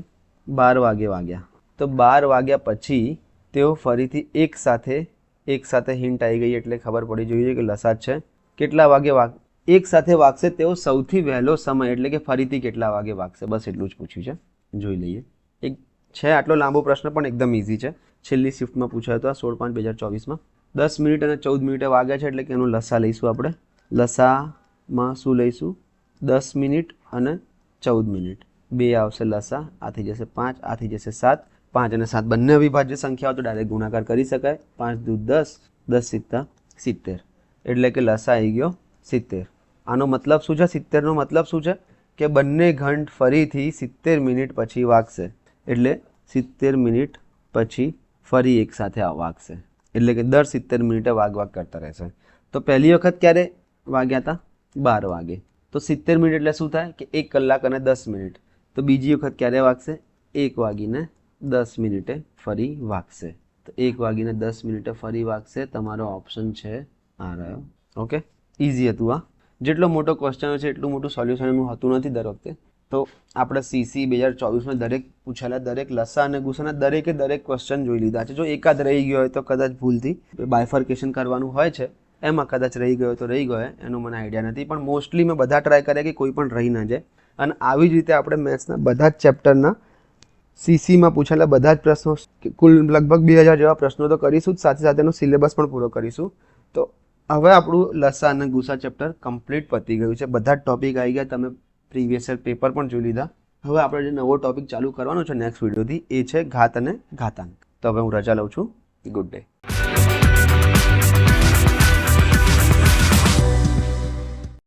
12 વાગે વાગ્યા તો 12 વાગ્યા પછી તેઓ ફરીથી એકસાથે હિન્ટ આવી ગઈ એટલે ખબર પડી જોઈએ કે લસા છે. કેટલા વાગે એક સાથે વાગશે તેઓ સૌથી વહેલો સમય એટલે કે ફરીથી કેટલા વાગે વાગશે? બસ એટલું જ પૂછ્યું છે. જોઈ લઈએ. એક છે આટલો લાંબો પ્રશ્ન પણ એકદમ ઇઝી છે. છેલ્લી શિફ્ટમાં પૂછાયો હતો 16/5/2024માં. 10 મિનિટ અને 14 મિનિટે વાગ્યા છે એટલે કે એનું લસા લઈશું આપણે. લસામાં શું લઈશું? 10 મિનિટ અને 14 મિનિટ. 2 આવશે લસા, આ થઈ જશે 5, આ થઈ જશે 7. 5 અને 7 બંને અવિભાજ્ય સંખ્યાઓ તો ડાયરેક્ટ ગુણાકાર કરી શકાય. 5 દૂ 10, 10 સિત્તા 70. એટલે કે લસા આવી ગયો 70. આનો મતલબ શું છે? 70નો મતલબ શું છે કે બંને ઘંટ ફરીથી 70 મિનિટ પછી વાગશે. એટલે 70 મિનિટ પછી ફરી એક સાથે વાગશે. એટલે કે દર 70 મિનિટે વાગ કરતા રહેશે. તો પહેલી વખત ક્યારે વાગ્યા હતા? 12 વાગે. તો 70 મિનિટ એટલે શું થાય કે 1 કલાક અને 10 મિનિટ. તો બીજી વખત ક્યારે વાગશે? 1:10 ફરી વાગશે. તો 1:10 ફરી વાગશે. તમારો ઓપ્શન છે આ રહ્યો. ઓકે, ઇઝી હતું આ. જેટલો મોટો ક્વેશ્ચન છે એટલું મોટું સોલ્યુશન એનું હોતું નથી દર વખતે. તો આપણે CC 2024માં દરેક પૂછેલા દરેક લસા અને ગુસાના દરેક ક્વેશ્ચન જોઈ લીધા છે. જો એકાદ રહી ગયો હોય તો કદાચ ભૂલથી બાયફર્કેશન કરવાનું હોય છે, એમાં કદાચ રહી ગયો તો રહી ગયો, એનો મને આઈડિયા નથી. પણ મોસ્ટલી મેં બધા ટ્રાય કર્યા કે કોઈ પણ રહી ના જાય. અને આવી જ રીતે આપણે મેથ્સના બધા જ ચેપ્ટરના CCમાં પૂછેલા બધા જ પ્રશ્નો, કુલ લગભગ 2000 જેવા પ્રશ્નો તો કરીશું જ, સાથે સાથે એનો સિલેબસ પણ પૂરો કરીશું. તો હવે આપણું લસા અને ગુસા ચેપ્ટર કમ્પ્લીટ પતી ગયું છે. બધા જ ટોપિક આવી ગયા. તમે પ્રીવિયસ યર પેપર પણ જોઈ લીધા. હવે આપણે જે નવો ટોપિક ચાલુ કરવાનો છે નેક્સ્ટ વિડીયોથી, એ છે ઘાત અને ઘાતાંક. તો હવે હું રજા લઉં છું. Good day.